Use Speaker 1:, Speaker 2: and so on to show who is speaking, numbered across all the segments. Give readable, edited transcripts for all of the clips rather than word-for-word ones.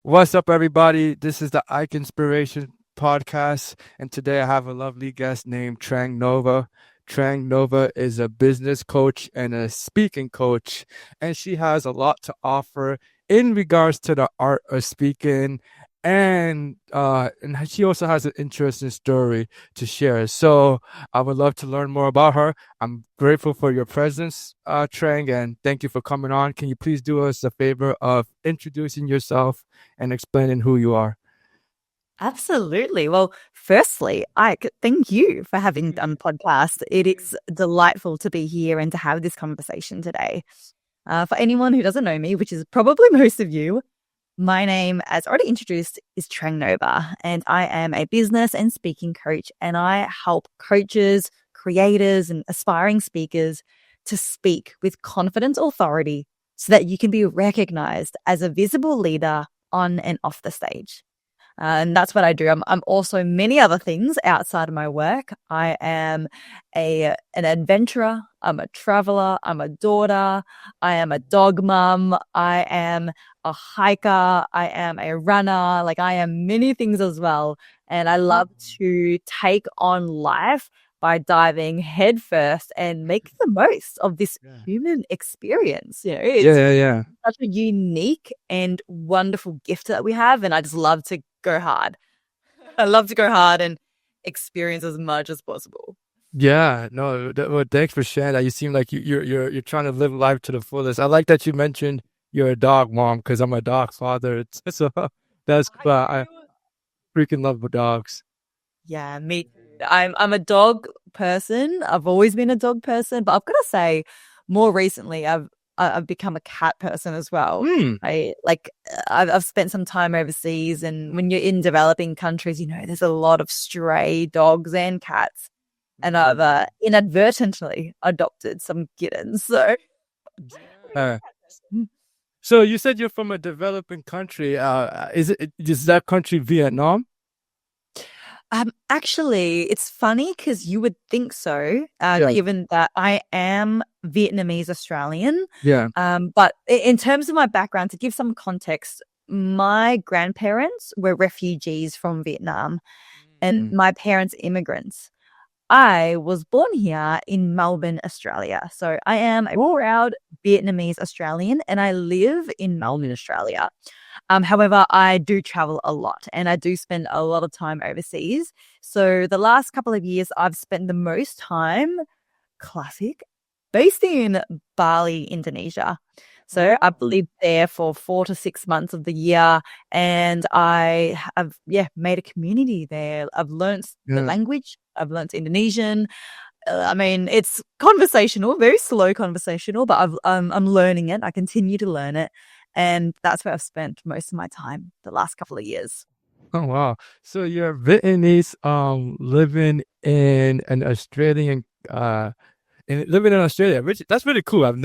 Speaker 1: What's up, everybody? This is the Inspiration podcast, and today I have a lovely guest named Trang Nova. Trang Nova is a business coach and a speaking coach, and she has a lot to offer in regards to the art of speaking. And she also has an interesting story to share. So I would love to learn more about her. I'm grateful for your presence, Trang, and thank you for coming on. Can you please do us a favor of introducing yourself and explaining who you are?
Speaker 2: Absolutely. Well, firstly, Ike, thank you for having done the podcast. It is delightful to be here and to have this conversation today. For anyone who doesn't know me, which is probably most of you, my name, as already introduced, is Trang Nova, and I am a business and speaking coach, and I help coaches, creators, and aspiring speakers to speak with confident authority so that you can be recognized as a visible leader on and off the stage. And that's what I do. I'm also many other things outside of my work. I am an adventurer. I'm a traveler. I'm a daughter. I am a dog mom. I am a hiker. I am a runner. Like, I am many things as well. And I love to take on life by diving headfirst and make the most of this human experience. It's such a unique and wonderful gift that we have. And I just love to go hard. I love to go hard and experience as much as possible.
Speaker 1: Yeah, no, well, thanks for sharing that. You seem like you're trying to live life to the fullest. I like that you mentioned you're a dog mom, because I'm a dog father. So that's cool. I freaking love dogs.
Speaker 2: Yeah, me too. I'm a dog person. I've always been a dog person, but I've got to say, more recently, I've become a cat person as well. I've spent some time overseas, and when you're in developing countries, there's a lot of stray dogs and cats, and I've inadvertently adopted some kittens. So,
Speaker 1: so you said you're from a developing country. Is that country Vietnam?
Speaker 2: Actually, it's funny because you would think so, given that I am Vietnamese Australian.
Speaker 1: Yeah.
Speaker 2: But in terms of my background, to give some context, my grandparents were refugees from Vietnam, and my parents immigrants. I was born here in Melbourne, Australia. So I am a proud Vietnamese Australian, and I live in Melbourne, Australia. However, I do travel a lot, and I do spend a lot of time overseas. So the last couple of years, I've spent the most time, based in Bali, Indonesia. So I've lived there for 4 to 6 months of the year, and I have, made a community there. I've learned the language. I've learned Indonesian. It's conversational, very slow conversational, but I'm learning it. I continue to learn it. And that's where I've spent most of my time the last couple of years.
Speaker 1: Oh, wow. So you're Vietnamese, living in an Australian, living in Australia, which that's really cool. I've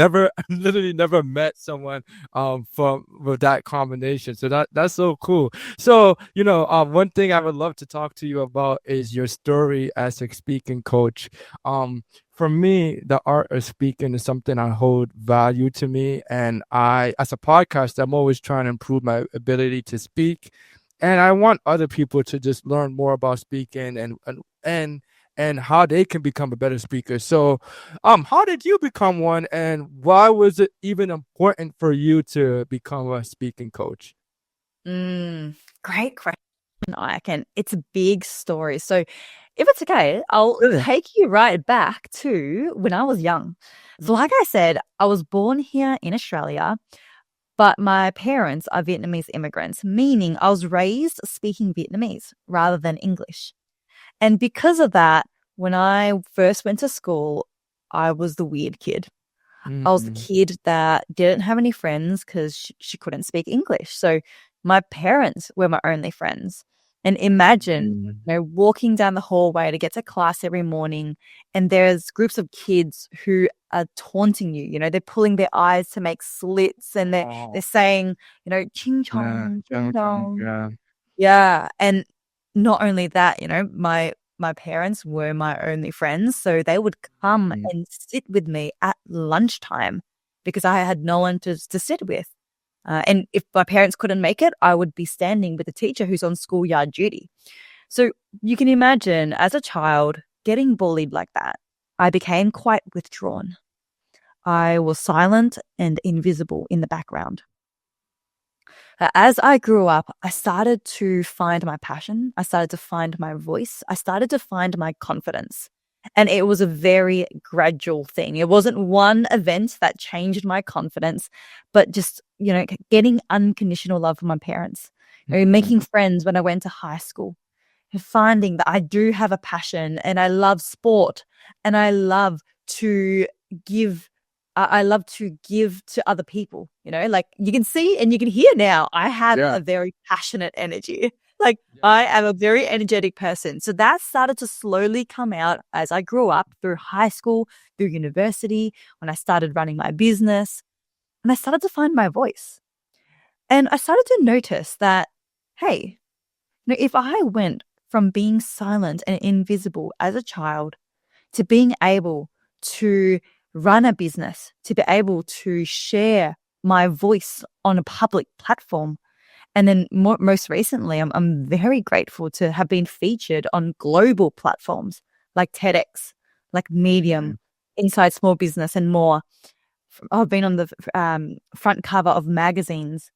Speaker 1: literally never met someone with that combination. So that's so cool. So one thing I would love to talk to you about is your story as a speaking coach. For me, the art of speaking is something I hold value to me, and as a podcaster, I'm always trying to improve my ability to speak, and I want other people to just learn more about speaking and how they can become a better speaker. So, how did you become one, and why was it even important for you to become a speaking coach?
Speaker 2: Great question, Ike, and it's a big story. So, if it's okay, I'll take you right back to when I was young. So, like I said, I was born here in Australia, but my parents are Vietnamese immigrants, meaning I was raised speaking Vietnamese rather than English. And because of that, when I first went to school, I was the weird kid. I was the kid that didn't have any friends because she couldn't speak English. So my parents were my only friends. And imagine, walking down the hallway to get to class every morning, and there's groups of kids who are taunting you. They're pulling their eyes to make slits, and they're saying, ching chong, ching chong. Yeah. And not only that, my parents were my only friends, so they would come and sit with me at lunchtime because I had no one to sit with. And if my parents couldn't make it, I would be standing with a teacher who's on schoolyard duty. So you can imagine, as a child, getting bullied like that, I became quite withdrawn. I was silent and invisible in the background. As I grew up, I started to find my passion. I started to find my voice. I started to find my confidence. And it was a very gradual thing. It wasn't one event that changed my confidence, but just, getting unconditional love from my parents, making friends when I went to high school, finding that I do have a passion and I love sport and I love to give. I love to give to other people, like you can see and you can hear now, I have a very passionate energy. Like I am a very energetic person. So that started to slowly come out as I grew up through high school, through university, when I started running my business, and I started to find my voice. And I started to notice that, hey, if I went from being silent and invisible as a child to being able to run a business, to be able to share my voice on a public platform. And then most recently, I'm very grateful to have been featured on global platforms like TEDx, like Medium, Inside Small Business, and more. I've been on the front cover of magazines.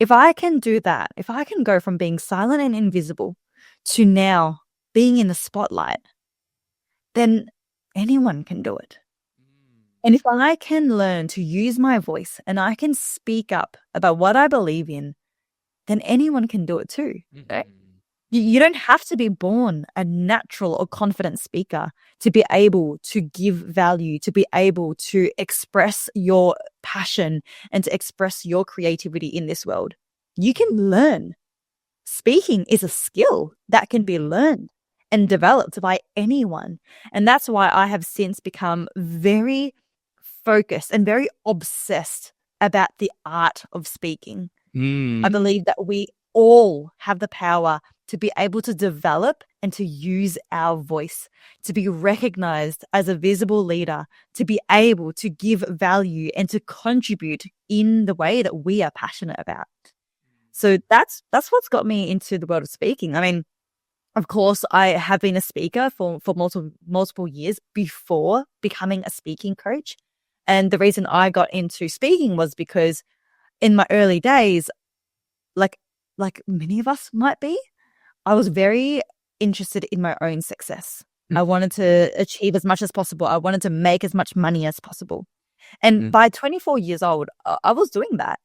Speaker 2: If I can do that, if I can go from being silent and invisible to now being in the spotlight, then anyone can do it. And if I can learn to use my voice and I can speak up about what I believe in, then anyone can do it too. Right? You don't have to be born a natural or confident speaker to be able to give value, to be able to express your passion and to express your creativity in this world. You can learn. Speaking is a skill that can be learned and developed by anyone. And that's why I have since become very focused and very obsessed about the art of speaking. I believe that we all have the power to be able to develop and to use our voice, to be recognized as a visible leader, to be able to give value and to contribute in the way that we are passionate about. So that's what's got me into the world of speaking. I mean, of course, I have been a speaker for multiple years before becoming a speaking coach. And the reason I got into speaking was because in my early days, like many of us might be, I was very interested in my own success. I wanted to achieve as much as possible. I wanted to make as much money as possible. And by 24 years old, I was doing that.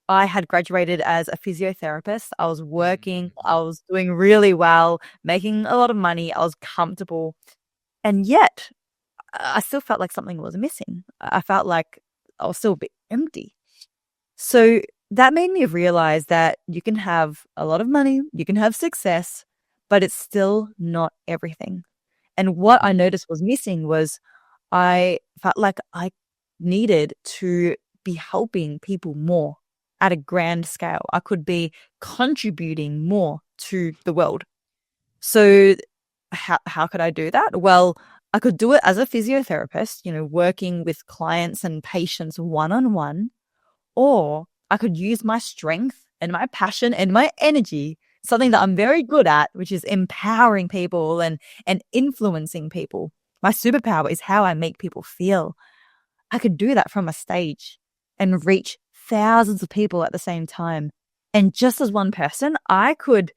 Speaker 2: I had graduated as a physiotherapist. I was working. I was doing really well, making a lot of money. I was comfortable. And yet, I still felt like something was missing. I felt like I was still a bit empty. So that made me realize that you can have a lot of money, you can have success, but it's still not everything. And what I noticed was missing was I felt like I needed to be helping people more at a grand scale. I could be contributing more to the world. So how could I do that? Well, I could do it as a physiotherapist, working with clients and patients one-on-one, or I could use my strength and my passion and my energy, something that I'm very good at, which is empowering people and influencing people. My superpower is how I make people feel. I could do that from a stage and reach thousands of people at the same time. And just as one person, I could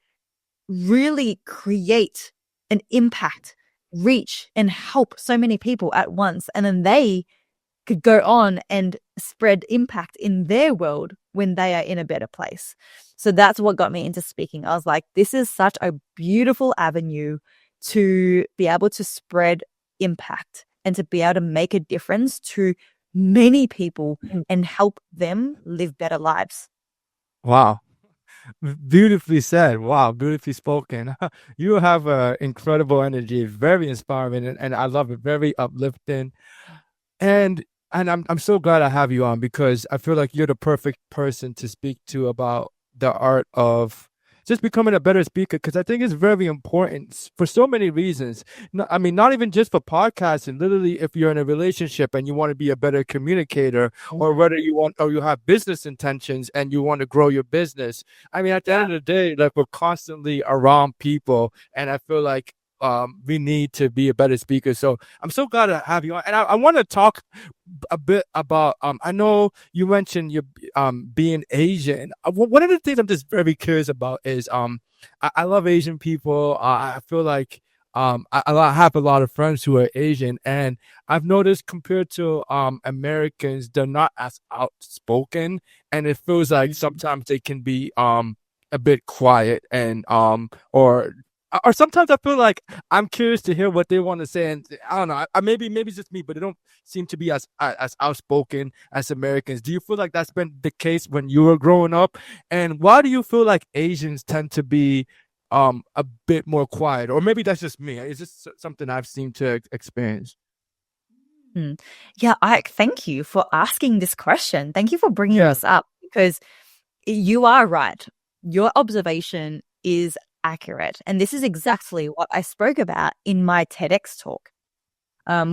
Speaker 2: really create an impact, reach and help so many people at once. And then they could go on and spread impact in their world when they are in a better place. So that's what got me into speaking. I was like, this is such a beautiful avenue to be able to spread impact and to be able to make a difference to many people and help them live better lives.
Speaker 1: Wow. Beautifully said. Wow, beautifully spoken. You have incredible energy, very inspiring, and I love it. Very uplifting. And I'm so glad I have you on because I feel like you're the perfect person to speak to about the art of just becoming a better speaker, because I think it's very important for so many reasons. I mean, not even just for podcasting. Literally, if you're in a relationship and you want to be a better communicator, or whether you want or you have business intentions and you want to grow your business. I mean, at the end of the day, like, we're constantly around people, and I feel like we need to be a better speaker. So I'm so glad to have you on. And I want to talk a bit about I know you mentioned you being Asian. One of the things I'm just very curious about is I love Asian people. I feel like I have a lot of friends who are Asian, and I've noticed compared to Americans, they're not as outspoken, and it feels like sometimes they can be a bit quiet, and or sometimes I feel like I'm curious to hear what they want to say, and I don't know. Maybe it's just me, but they don't seem to be as outspoken as Americans. Do you feel like that's been the case when you were growing up? And why do you feel like Asians tend to be a bit more quiet? Or maybe that's just me. It's just something I've seemed to experience.
Speaker 2: Yeah, Ike, thank you for asking this question. Thank you for bringing this up, because you are right. Your observation is accurate. And this is exactly what I spoke about in my TEDx talk,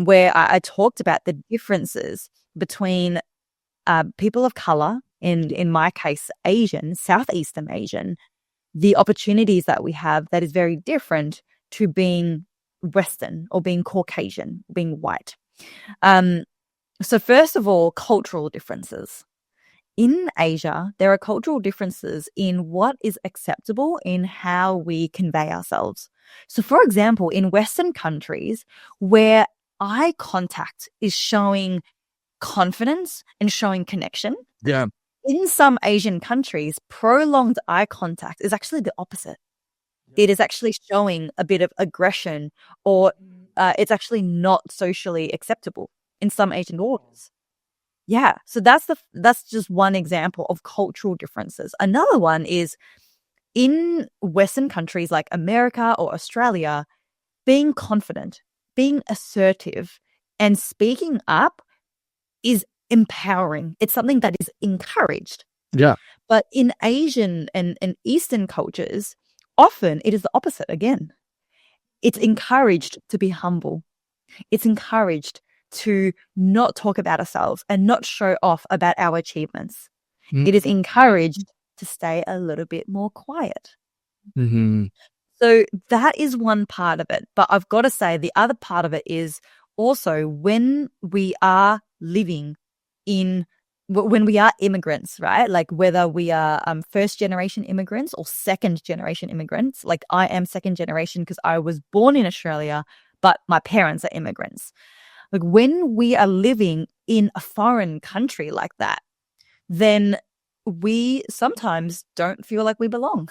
Speaker 2: where I talked about the differences between people of color, in my case, Asian, Southeastern Asian, the opportunities that we have that is very different to being Western or being Caucasian, being white. So first of all, cultural differences. In Asia, there are cultural differences in what is acceptable in how we convey ourselves. So, for example, in Western countries, where eye contact is showing confidence and showing connection, in some Asian countries, prolonged eye contact is actually the opposite. It is actually showing a bit of aggression, or it's actually not socially acceptable in some Asian cultures. Yeah, so that's just one example of cultural differences. Another one is in Western countries like America or Australia, being confident, being assertive, and speaking up is empowering. It's something that is encouraged.
Speaker 1: Yeah.
Speaker 2: But in Asian and Eastern cultures, often it is the opposite again. It's encouraged to be humble. It's encouraged to not talk about ourselves and not show off about our achievements. It is encouraged to stay a little bit more quiet. So that is one part of it. But I've got to say, the other part of it is also when we are living when we are immigrants, right? Like whether we are first generation immigrants or second generation immigrants. Like I am second generation because I was born in Australia, but my parents are immigrants. Like when we are living in a foreign country like that, then we sometimes don't feel like we belong.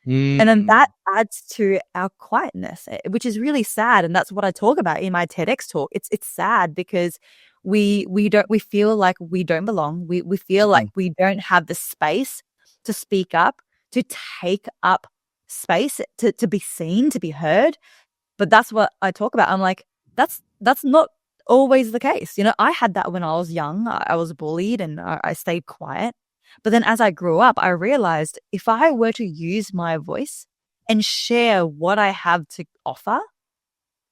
Speaker 2: And then that adds to our quietness, which is really sad. And that's what I talk about in my TEDx talk. It's sad because we feel like we don't belong. We feel like we don't have the space to speak up, to take up space, to be seen, to be heard. But that's what I talk about. I'm like, that's not always the case. You know, I had that when I was young. I was bullied and I stayed quiet. But then as I grew up, I realized if I were to use my voice and share what I have to offer,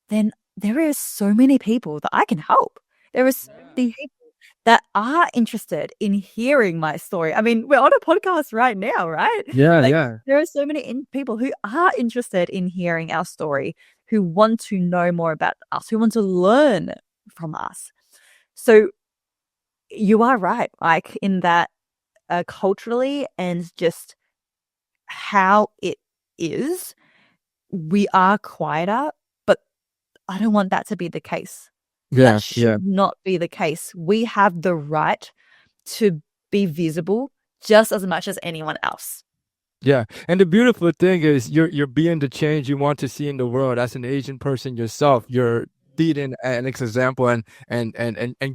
Speaker 2: then there is so many people that I can help. There is so many people that are interested in hearing my story. I mean, we're on a podcast right now, right?
Speaker 1: Yeah.
Speaker 2: There are so many people who are interested in hearing our story, who want to know more about us, who want to learn from us. So you are right, like in that culturally and just how it is, we are quieter, but I don't want that to be the case. That should not be the case. We have the right to be visible just as much as anyone else.
Speaker 1: Yeah. And the beautiful thing is you're being the change you want to see in the world. As an Asian person yourself, you're leading an example and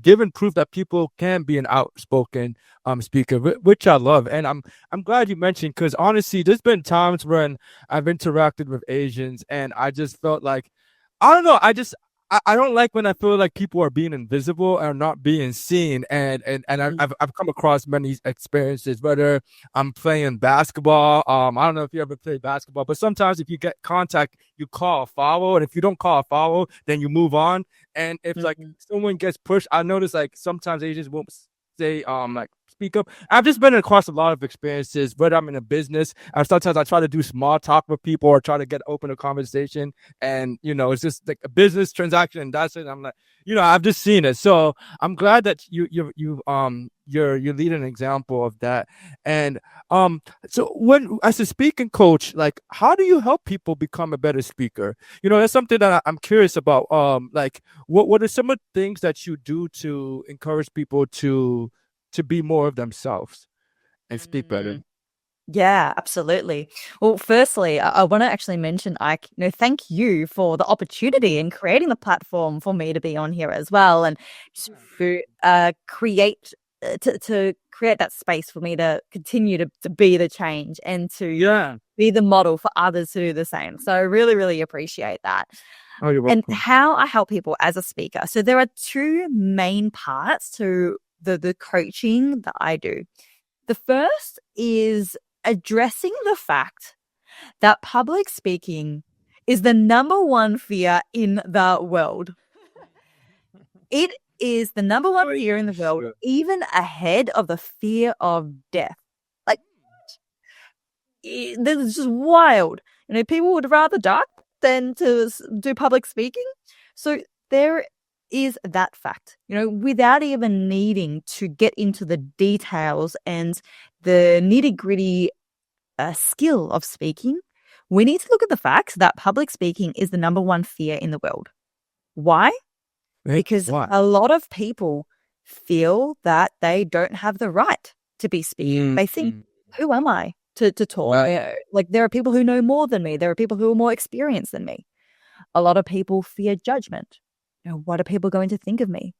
Speaker 1: giving proof that people can be an outspoken speaker, which I love. And I'm glad you mentioned, because honestly, there's been times when I've interacted with Asians and I just felt like, I don't know, I don't like when I feel like people are being invisible or not being seen. And I've come across many experiences, whether I'm playing basketball. I don't know if you ever played basketball, but sometimes if you get contact, you call a foul. And if you don't call a foul, then you move on. And if like
Speaker 2: Mhm.
Speaker 1: someone gets pushed, I notice like sometimes they just won't say like speak up. I've just been across a lot of experiences, whether I'm in a business, and sometimes I try to do small talk with people or try to get open a conversation, and it's just like a business transaction, and that's it. I'm like, I've just seen it, so I'm glad that you're leading an example of that. And so when as a speaking coach, like how do you help people become a better speaker? That's something that I'm curious about. Like what are some of the things that you do to encourage people to be more of themselves and speak better?
Speaker 2: Mm. Yeah, absolutely. Well, firstly, I want to actually mention, Ike, thank you for the opportunity and creating the platform for me to be on here as well, and to create to create that space for me to continue to be the change and to
Speaker 1: Yeah.
Speaker 2: be the model for others to do the same. So I really, really appreciate that.
Speaker 1: Oh, you're
Speaker 2: And
Speaker 1: welcome.
Speaker 2: how I help people as a speaker. So there are two main parts to the coaching that I do. The first is addressing the fact that public speaking is the number one fear in the world. It is the number one fear in the world, even ahead of the fear of death. Like, this is just wild. People would rather die than to do public speaking. So there is that fact, without even needing to get into the details and the nitty-gritty skill of speaking, we need to look at the fact that public speaking is the number one fear in the world. Why?
Speaker 1: Wait,
Speaker 2: Because
Speaker 1: what?
Speaker 2: a lot of people feel that they don't have the right to be speaking. They think, who am I to talk?
Speaker 1: Right.
Speaker 2: Like, there are people who know more than me. There are people who are more experienced than me. A lot of people fear judgment. What are people going to think of me?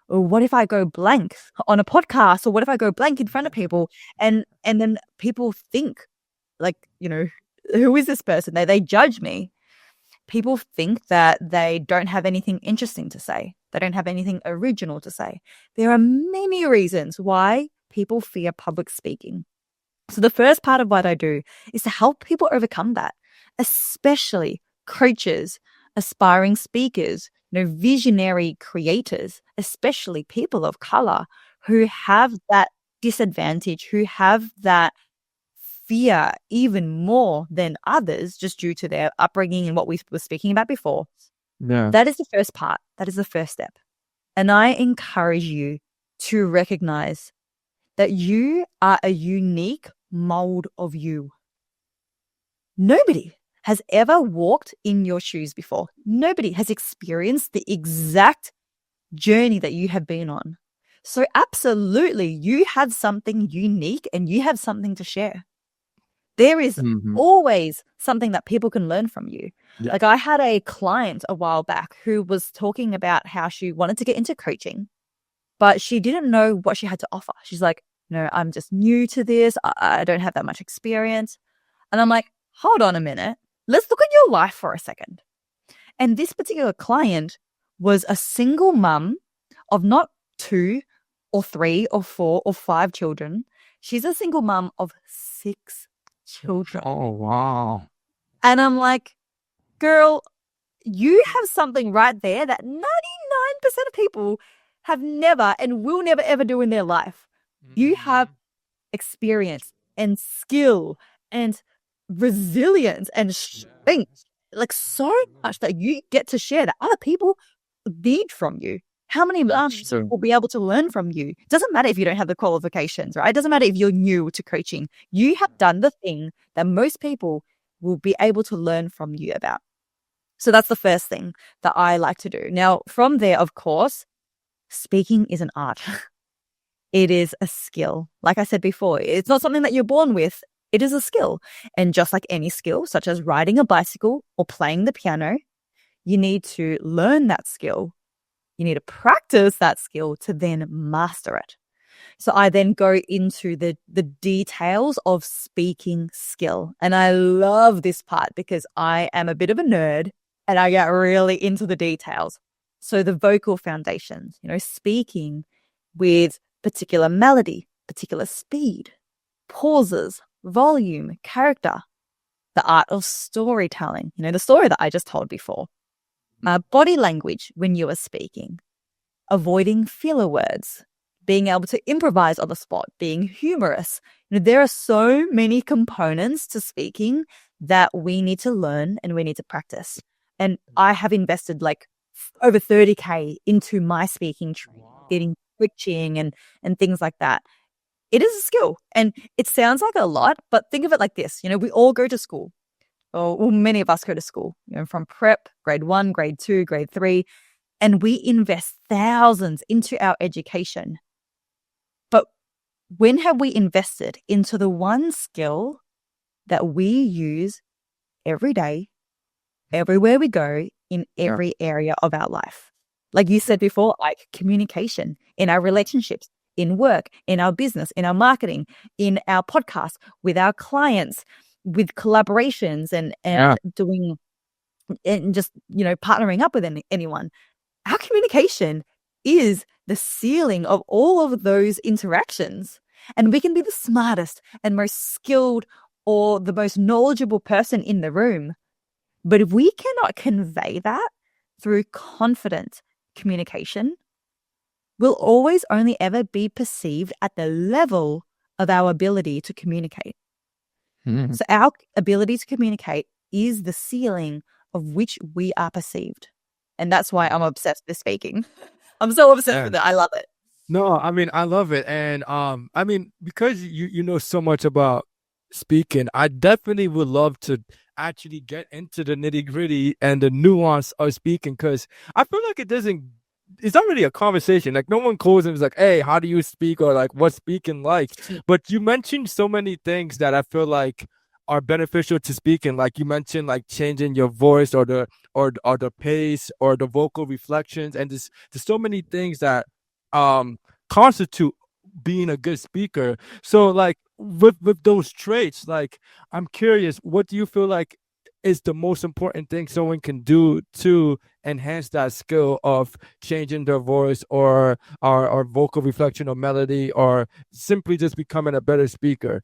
Speaker 2: Or what if I go blank on a podcast? Or what if I go blank in front of people and then people think, like, who is this person? They judge me. People think that they don't have anything interesting to say. They don't have anything original to say. There are many reasons why people fear public speaking. So the first part of what I do is to help people overcome that, especially coaches, aspiring speakers, visionary creators, especially people of color who have that disadvantage, who have that fear even more than others just due to their upbringing and what we were speaking about before.
Speaker 1: Yeah.
Speaker 2: That is the first part. That is the first step. And I encourage you to recognize that you are a unique mold of you. Nobody has ever walked in your shoes before. Nobody has experienced the exact journey that you have been on. So absolutely, you have something unique and you have something to share. There is always something that people can learn from you.
Speaker 1: Yeah.
Speaker 2: Like, I had a client a while back who was talking about how she wanted to get into coaching, but she didn't know what she had to offer. She's like, I'm just new to this. I don't have that much experience. And I'm like, hold on a minute. Let's look at your life for a second. And this particular client was a single mum of not 2 or 3 or 4 or 5 children. She's a single mum of 6 children.
Speaker 1: Oh, wow.
Speaker 2: And I'm like, girl, you have something right there that 99% of people have never and will never ever do in their life. You have experience and skill and resilience and strength, like so much that you get to share that other people need from you. How many will be able to learn from you? It doesn't matter if you don't have the qualifications, right? It doesn't matter if you're new to coaching. You have done the thing that most people will be able to learn from you about. So that's the first thing that I like to do. Now, from there, of course, speaking is an art. It is a skill. Like I said before, it's not something that you're born with. It is a skill. And just like any skill, such as riding a bicycle or playing the piano, you need to learn that skill. You need to practice that skill to then master it. So I then go into the details of speaking skill. And I love this part because I am a bit of a nerd and I get really into the details. So the vocal foundations, speaking with particular melody, particular speed, pauses, volume, character, the art of storytelling, the story that I just told before, body language when you are speaking, avoiding filler words, being able to improvise on the spot, being humorous. There are so many components to speaking that we need to learn and we need to practice. And I have invested like over 30K into my speaking training, getting coaching and things like that. It is a skill and it sounds like a lot, but think of it like this. We all go to school, or well, many of us go to school, from prep, grade 1, grade 2, grade 3, and we invest thousands into our education. But when have we invested into the one skill that we use every day, everywhere we go, in every area of our life? Like you said before, like communication in our relationships, in work, in our business, in our marketing, in our podcast, with our clients, with collaborations and doing and just, partnering up with anyone. Our communication is the ceiling of all of those interactions. And we can be the smartest and most skilled or the most knowledgeable person in the room. But if we cannot convey that through confident communication, we'll always only ever be perceived at the level of our ability to communicate. So our ability to communicate is the ceiling of which we are perceived. And that's why I'm obsessed with speaking. I'm so obsessed with it. I love it.
Speaker 1: No, I mean, I love it. And because you know so much about speaking, I definitely would love to actually get into the nitty-gritty and the nuance of speaking, because I feel like it's not really a conversation. Like no one calls and is like, hey, how do you speak, or like what's speaking like? But you mentioned so many things that I feel like are beneficial to speaking. Like you mentioned like changing your voice or the pace or the vocal reflections, and there's so many things that constitute being a good speaker. So like with those traits, like I'm curious, what do you feel like is the most important thing someone can do to enhance that skill of changing their voice or vocal reflection or melody, or simply just becoming a better speaker?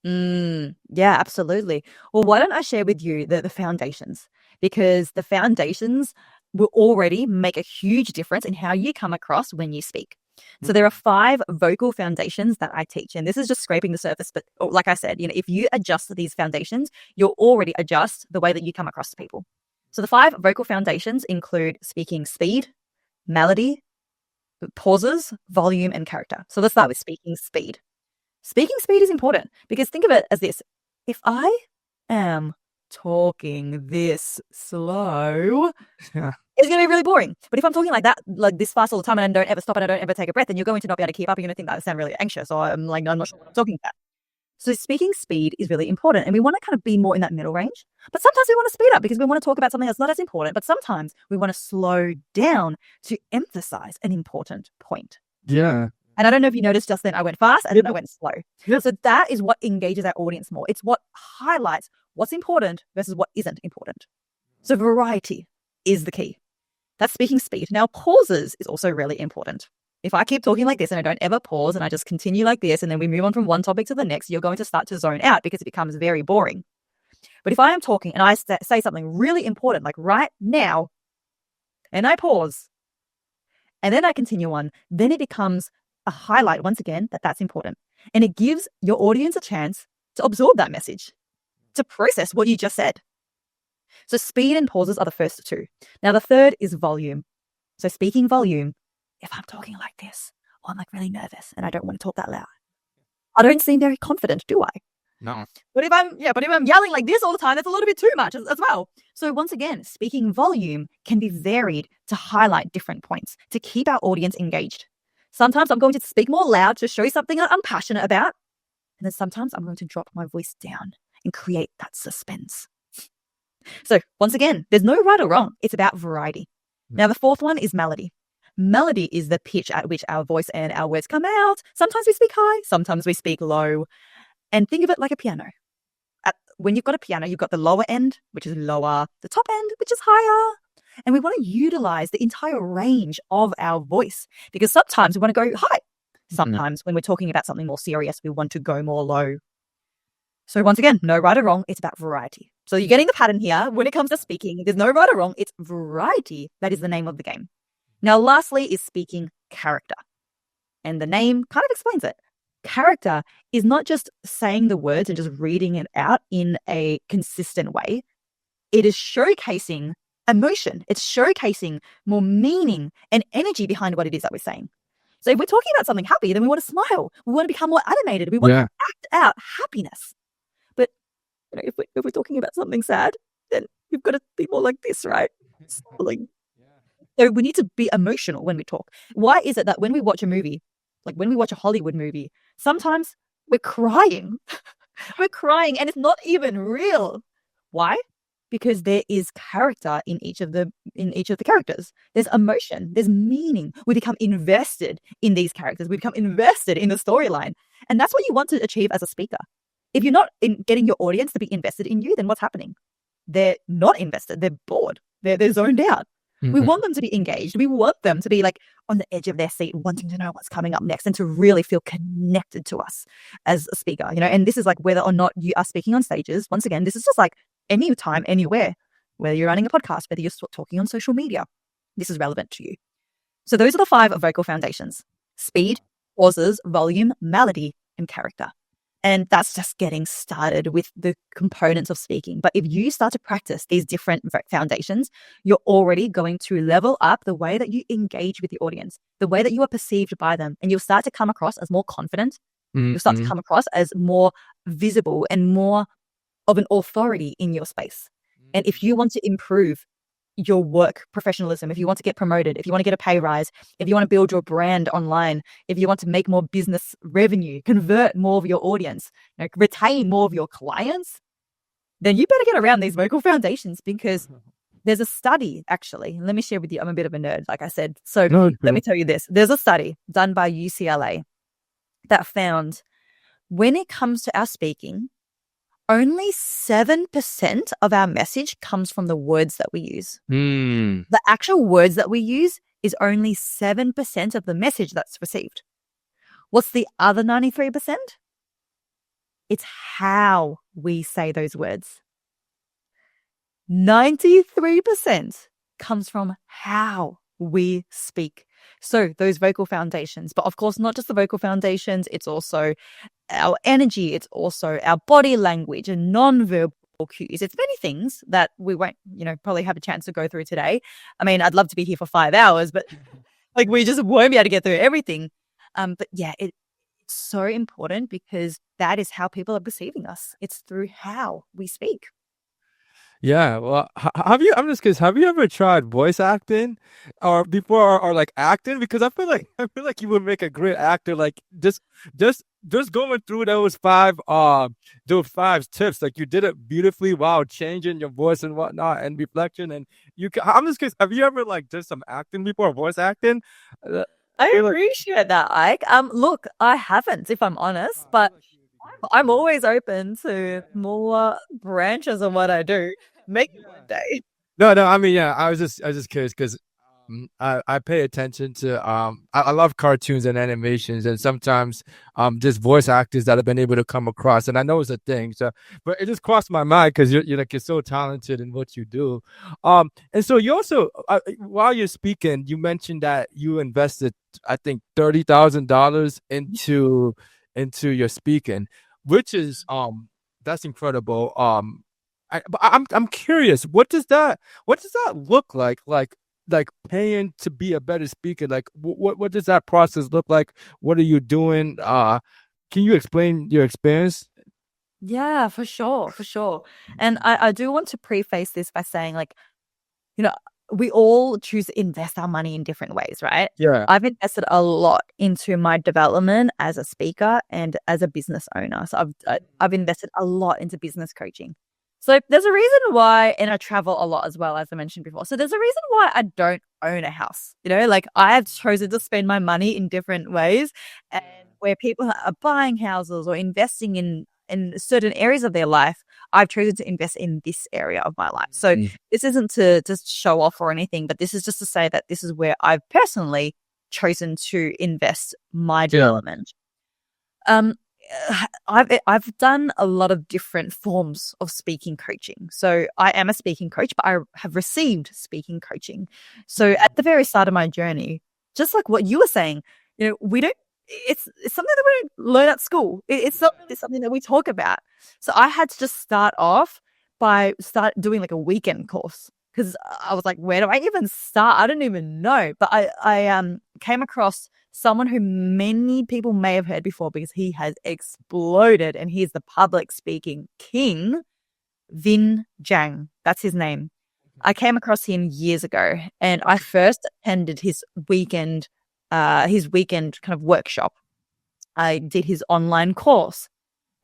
Speaker 2: Yeah, absolutely. Well, why don't I share with you the foundations? Because the foundations will already make a huge difference in how you come across when you speak. So there are 5 vocal foundations that I teach, and this is just scraping the surface. But like I said, if you adjust these foundations, you'll already adjust the way that you come across to people. So the 5 vocal foundations include speaking speed, melody, pauses, volume, and character. So let's start with speaking speed. Speaking speed is important because think of it as this. If I am talking this slow, it's going to be really boring. But if I'm talking like that, like this fast all the time, and I don't ever stop and I don't ever take a breath, then you're going to not be able to keep up. You're going to think that I sound really anxious, or I'm like, no, I'm not sure what I'm talking about. So speaking speed is really important, and we want to kind of be more in that middle range. But sometimes we want to speed up because we want to talk about something that's not as important. But sometimes we want to slow down to emphasize an important point.
Speaker 1: Yeah.
Speaker 2: And I don't know if you noticed just then, I went fast and then I went slow. So that is what engages our audience more. It's what highlights what's important versus what isn't important. So variety is the key. That's speaking speed. Now, pauses is also really important. If I keep talking like this and I don't ever pause and I just continue like this and then we move on from one topic to the next, you're going to start to zone out because it becomes very boring. But if I am talking and I say something really important, like right now, and I pause, and then I continue on, then it becomes a highlight once again that's important. And it gives your audience a chance to absorb that message, to process what you just said. So speed and pauses are the first 2. Now the third is volume. So speaking volume, if I'm talking like this, or I'm like really nervous and I don't want to talk that loud, I don't seem very confident, do I?
Speaker 1: No.
Speaker 2: But if I'm yelling like this all the time, that's a little bit too much as well. So once again, speaking volume can be varied to highlight different points, to keep our audience engaged. Sometimes I'm going to speak more loud to show something that I'm passionate about. And then sometimes I'm going to drop my voice down and create that suspense. So once again, there's no right or wrong. It's about variety. Now, the fourth one is melody. Melody is the pitch at which our voice and our words come out. Sometimes we speak high, sometimes we speak low. And think of it like a piano. When you've got a piano, you've got the lower end, which is lower, the top end, which is higher. And we want to utilize the entire range of our voice, because sometimes we want to go high. Sometimes when we're talking about something more serious, we want to go more low. So once again, no right or wrong. It's about variety. So you're getting the pattern here. When it comes to speaking, there's no right or wrong. It's variety. That is the name of the game. Now, lastly is speaking character. And the name kind of explains it. Character is not just saying the words and just reading it out in a consistent way. It is showcasing emotion. It's showcasing more meaning and energy behind what it is that we're saying. So if we're talking about something happy, then we want to smile. We want to become more animated. We want to act out happiness. But if we're talking about something sad, then we've got to be more like this, right? Smiling. So we need to be emotional when we talk. Why is it that when we watch a movie, like when we watch a Hollywood movie, sometimes we're crying. We're crying and it's not even real. Why? Because there is character in each of the characters. There's emotion, there's meaning. We become invested in these characters. We become invested in the storyline. And that's what you want to achieve as a speaker. If you're not getting your audience to be invested in you, then what's happening? They're not invested. They're bored. They're zoned out. We want them to be engaged. We want them to be like on the edge of their seat, wanting to know what's coming up next and to really feel connected to us as a speaker, and this is like whether or not you are speaking on stages. Once again, this is just like anytime, anywhere, whether you're running a podcast, whether you're talking on social media, this is relevant to you. So those are the 5 vocal foundations: speed, pauses, volume, melody, and character. And that's just getting started with the components of speaking. But if you start to practice these different foundations, you're already going to level up the way that you engage with the audience, the way that you are perceived by them. And you'll start to come across as more confident. You'll start to come across as more visible and more of an authority in your space. And if you want to improve your work professionalism, if you want to get promoted, if you want to get a pay rise, if you want to build your brand online, if you want to make more business revenue, convert more of your audience, retain more of your clients, then you better get around these vocal foundations, because there's a study, actually. Let me share with you. I'm a bit of a nerd, like I said. So let me tell you this. There's a study done by UCLA that found when it comes to our speaking, only 7% of our message comes from the words that we use. The actual words that we use is only 7% of the message that's received. What's the other 93%? It's how we say those words. 93% comes from how we speak. So those vocal foundations, but of course, not just the vocal foundations, it's also our energy, it's also our body language and non-verbal cues. It's many things that we won't, probably have a chance to go through today. I mean, I'd love to be here for 5 hours, but like we just won't be able to get through everything. But yeah, it's so important, because that is how people are perceiving us. It's through how we speak.
Speaker 1: Yeah, well, I'm just curious, have you ever tried voice acting or before, or like acting? Because I feel like you would make a great actor. Like just going through those 5 tips, like you did it beautifully while changing your voice and whatnot and reflection. And I'm just curious, have you ever like did some acting before, voice acting?
Speaker 2: I appreciate that, Ike. Look, I haven't, if I'm honest, but I'm always open to more branches of what I do. Make it one day.
Speaker 1: No, I mean, yeah, I was just curious, because I pay attention to I love cartoons and animations, and sometimes just voice actors that I've been able to come across, and I know it's a thing. So, but it just crossed my mind, because you're so talented in what you do. And so you also while you're speaking, you mentioned that you invested, I think, $30,000 into your speaking, which is that's incredible. But I'm curious, what does that look like? Like paying to be a better speaker, like what does that process look like? What are you doing? Can you explain your experience?
Speaker 2: Yeah, for sure. And I do want to preface this by saying, like, we all choose to invest our money in different ways, right?
Speaker 1: Yeah.
Speaker 2: I've invested a lot into my development as a speaker and as a business owner. So I've invested a lot into business coaching. So there's a reason why, and I travel a lot as well, as I mentioned before. So there's a reason why I don't own a house. Like I've chosen to spend my money in different ways, and where people are buying houses or investing in certain areas of their life, I've chosen to invest in this area of my life. So this isn't to just show off or anything, but this is just to say that this is where I've personally chosen to invest my development. I've done a lot of different forms of speaking coaching. So I am a speaking coach, but I have received speaking coaching. So at the very start of my journey, just like what you were saying, it's something that we don't learn at school. It's something that we talk about. So I had to just start off by doing like a weekend course, because I was like, where do I even start? I don't even know. But I came across someone who many people may have heard before, because he has exploded and he's the public speaking king, Vin Jiang. That's his name. I came across him years ago, and I first attended his weekend kind of workshop. I did his online course,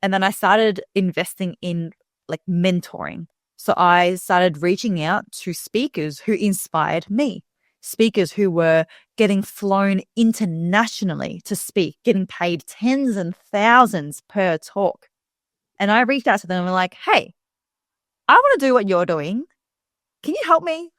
Speaker 2: and then I started investing in like mentoring. So I started reaching out to speakers who inspired me, speakers who were getting flown internationally to speak, getting paid tens and thousands per talk. And I reached out to them and were like, hey, I want to do what you're doing. Can you help me?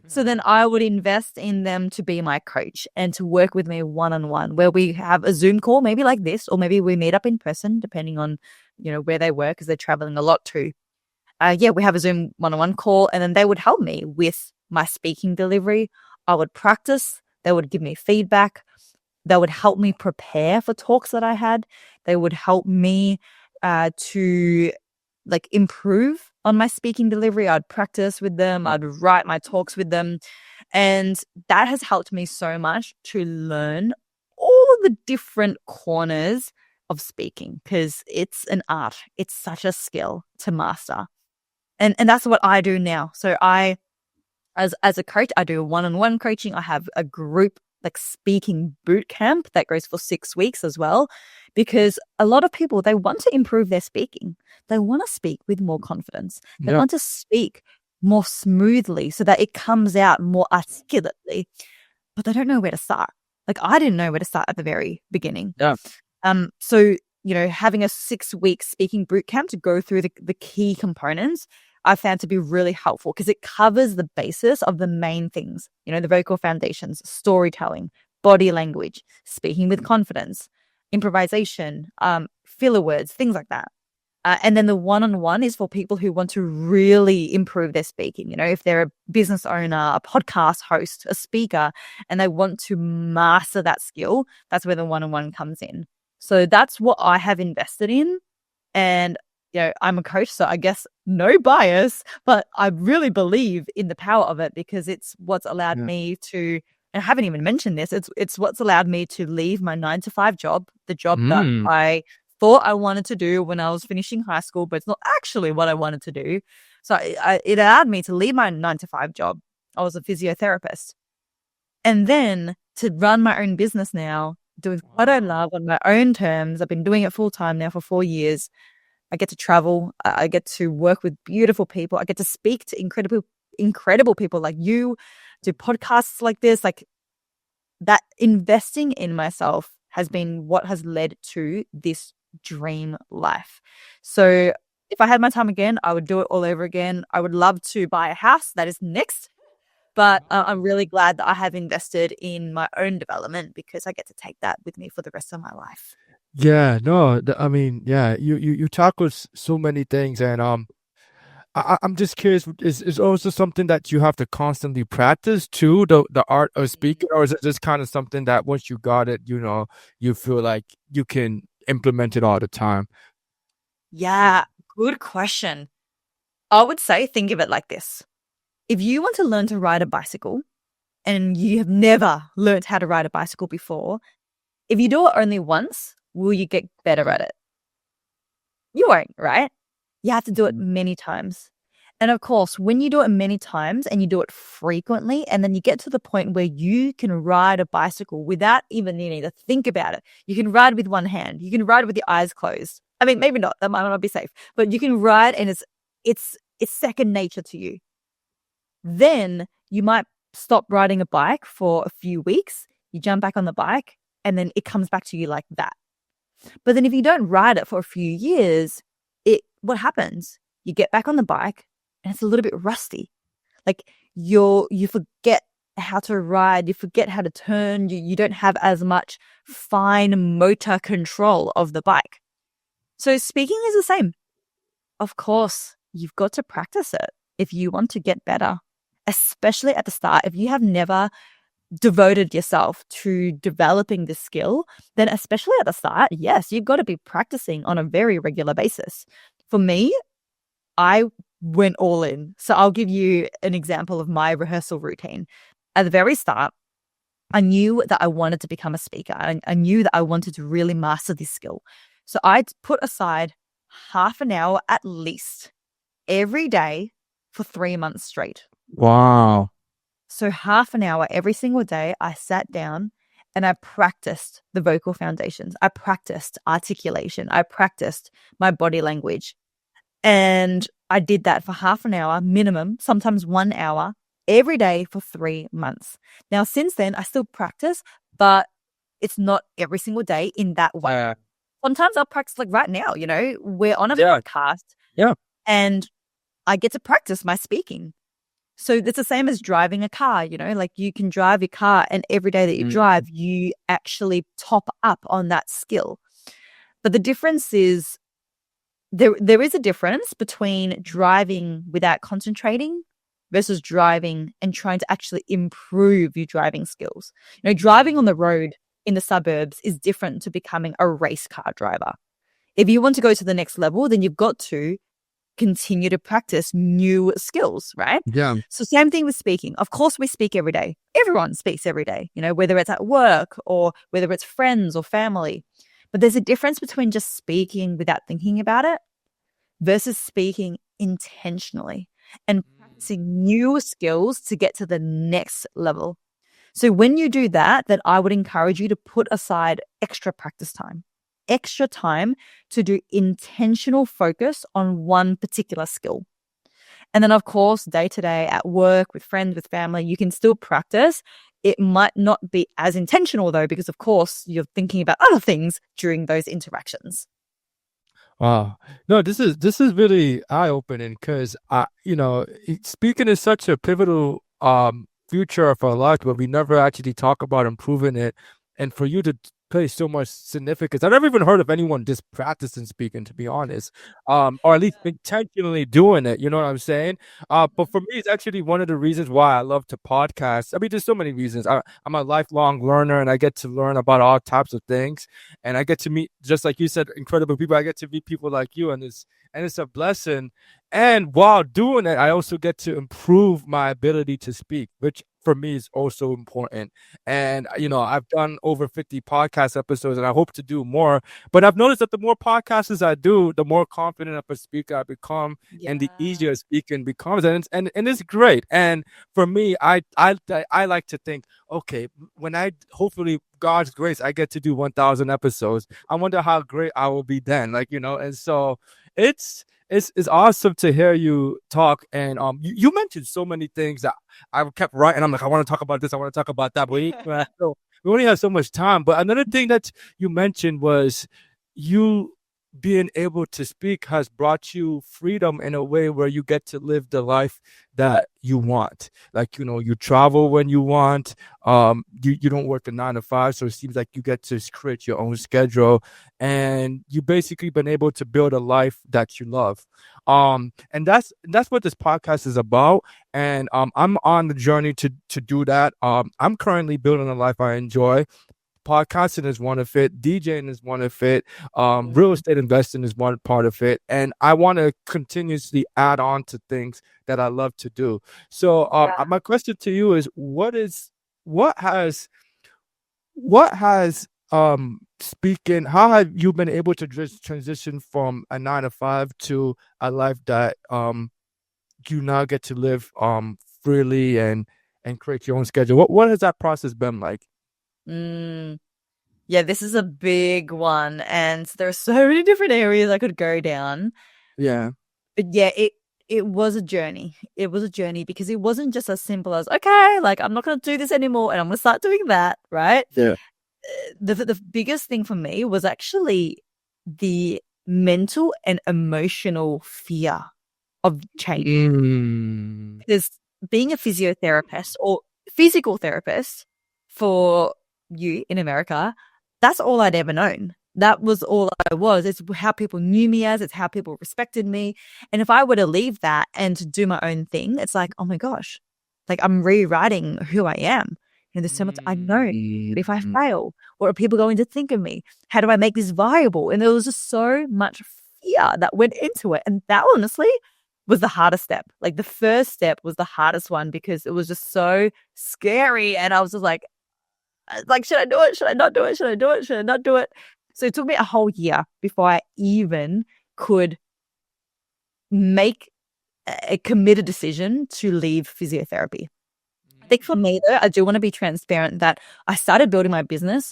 Speaker 2: So then I would invest in them to be my coach and to work with me one-on-one, where we have a Zoom call, maybe like this, or maybe we meet up in person, depending on, where they were, because they're traveling a lot too. We have a Zoom one-on-one call, and then they would help me with my speaking delivery. I would practice. They would give me feedback. They would help me prepare for talks that I had. They would help me to like improve on my speaking delivery. I'd practice with them. I'd write my talks with them. And that has helped me so much to learn all of the different corners of speaking, because it's an art. It's such a skill to master. And that's what I do now. So as a coach, I do one-on-one coaching. I have a group like speaking boot camp that goes for 6 weeks as well, because a lot of people, they want to improve their speaking. They want to speak with more confidence. They want to speak more smoothly so that it comes out more articulately, but they don't know where to start. Like I didn't know where to start at the very beginning. So, having a 6-week speaking boot camp to go through the key components, I found to be really helpful, because it covers the basis of the main things, the vocal foundations, storytelling, body language, speaking with confidence, improvisation, filler words, things like that. And then the one-on-one is for people who want to really improve their speaking. If they're a business owner, a podcast host, a speaker, and they want to master that skill, that's where the one-on-one comes in. So that's what I have invested in. And I'm a coach, so I guess no bias, but I really believe in the power of it, because it's what's allowed me to, and I haven't even mentioned this, it's what's allowed me to leave my 9-to-5 job, the job that I thought I wanted to do when I was finishing high school, but it's not actually what I wanted to do. So it allowed me to leave my 9-to-5 job. I was a physiotherapist. And then to run my own business now, doing what I love on my own terms. I've been doing it full time now for 4 years. I get to travel. I get to work with beautiful people. I get to speak to incredible people like you, do podcasts like this. Like that, investing in myself has been what has led to this dream life. So if I had my time again, I would do it all over again. I would love to buy a house. That is next. But I'm really glad that I have invested in my own development, because I get to take that with me for the rest of my life.
Speaker 1: Yeah, no, you tackle so many things, and I'm just curious, is also something that you have to constantly practice too, the art of speaking, or is it just kind of something that once you got it, you feel like you can implement it all the time?
Speaker 2: Yeah, good question. I would say, think of it like this. If you want to learn to ride a bicycle and you have never learned how to ride a bicycle before, if you do it only once, will you get better at it? You won't, right? You have to do it many times. And of course, when you do it many times and you do it frequently, and then you get to the point where you can ride a bicycle without even needing to think about it. You can ride with one hand. You can ride with your eyes closed. I mean, maybe not. That might not be safe. But you can ride, and it's second nature to you. Then you might stop riding a bike for a few weeks. You jump back on the bike, and then it comes back to you like that. But then if you don't ride it for a few years, it what happens? You get back on the bike and it's a little bit rusty. Like you forget how to ride, you forget how to turn, you don't have as much fine motor control of the bike. So speaking is the same. Of course, you've got to practice it if you want to get better, especially at the start. If you have never devoted yourself to developing this skill, then especially at the start, yes, you've got to be practicing on a very regular basis. For me, I went all in. So I'll give you an example of my rehearsal routine. At the very start, I knew that I wanted to become a speaker. I knew that I wanted to really master this skill. So I'd put aside half an hour at least every day for 3 months straight.
Speaker 1: Wow.
Speaker 2: So half an hour every single day, I sat down and I practiced the vocal foundations. I practiced articulation. I practiced my body language. And I did that for half an hour minimum, sometimes 1 hour every day for 3 months. Now, since then, I still practice, but it's not every single day in that way. Sometimes I'll practice like right now, we're on a podcast and I get to practice my speaking. So it's the same as driving a car, like you can drive your car and every day that you drive, you actually top up on that skill. But the difference is there is a difference between driving without concentrating versus driving and trying to actually improve your driving skills. Driving on the road in the suburbs is different to becoming a race car driver. If you want to go to the next level, then you've got to continue to practice new skills, right?
Speaker 1: Yeah.
Speaker 2: So same thing with speaking. Of course, we speak every day. Everyone speaks every day, whether it's at work or whether it's friends or family. But there's a difference between just speaking without thinking about it versus speaking intentionally and practicing new skills to get to the next level. So when you do that, then I would encourage you to put aside extra practice time. Extra time to do intentional focus on one particular skill. And then, of course, day to day at work, with friends, with family, you can still practice. It might not be as intentional, though, because, of course, you're thinking about other things during those interactions.
Speaker 1: Wow. No, this is really eye-opening because speaking is such a pivotal future of our life, but we never actually talk about improving it. And for you to place so much significance. I've never even heard of anyone just practicing speaking, to be honest, or at least intentionally doing it. You know what I'm saying? But for me, it's actually one of the reasons why I love to podcast. I mean, there's so many reasons. I'm a lifelong learner, and I get to learn about all types of things, and I get to meet, just like you said, incredible people. I get to meet people like you, and it's a blessing. And while doing it, I also get to improve my ability to speak, which for me is also important. And, I've done over 50 podcast episodes and I hope to do more. But I've noticed that the more podcasts I do, the more confident of a speaker I become and the easier speaking becomes. And it's great. And for me, I like to think, okay, when hopefully God's grace, I get to do 1,000 episodes. I wonder how great I will be then. And so it's awesome to hear you talk. And you mentioned so many things that I kept writing. I'm like, I want to talk about this, I want to talk about that, but we only have so much time. But another thing that you mentioned was you being able to speak has brought you freedom in a way where you get to live the life that you want. You travel when you want. You don't work a 9 to 5, so it seems like you get to create your own schedule, and you basically been able to build a life that you love. And that's what this podcast is about. And I'm on the journey to do that. I'm currently building a life I enjoy. Podcasting is one of it. DJing is one of it. Real estate investing is one part of it. And I want to continuously add on to things that I love to do. So my question to you is, what has speaking, how have you been able to just transition from a 9 to 5 to a life that you now get to live freely and create your own schedule? What has that process been like?
Speaker 2: Yeah, this is a big one, and there are so many different areas I could go down.
Speaker 1: Yeah.
Speaker 2: But yeah, it was a journey. It was a journey because it wasn't just as simple as, okay, like I'm not going to do this anymore and I'm going to start doing that, right?
Speaker 1: Yeah.
Speaker 2: The biggest thing for me was actually the mental and emotional fear of change.
Speaker 1: Mm.
Speaker 2: Because being a physiotherapist or physical therapist for you in America, that's all I'd ever known. That was all I was. It's how people knew me as, it's how people respected me. And if I were to leave that and to do my own thing, it's like, oh my gosh, like I'm rewriting who I am. And there's so much I know. But if I
Speaker 1: Mm.
Speaker 2: fail, what are people going to think of me? How do I make this viable? And there was just so much fear that went into it. And that honestly was the hardest step. Like the first step was the hardest one because it was just so scary. And I was just like, should I do it? Should I not do it? Should I do it? Should I not do it? So it took me a whole year before I even could make a committed decision to leave physiotherapy. I think for me, though, I do want to be transparent that I started building my business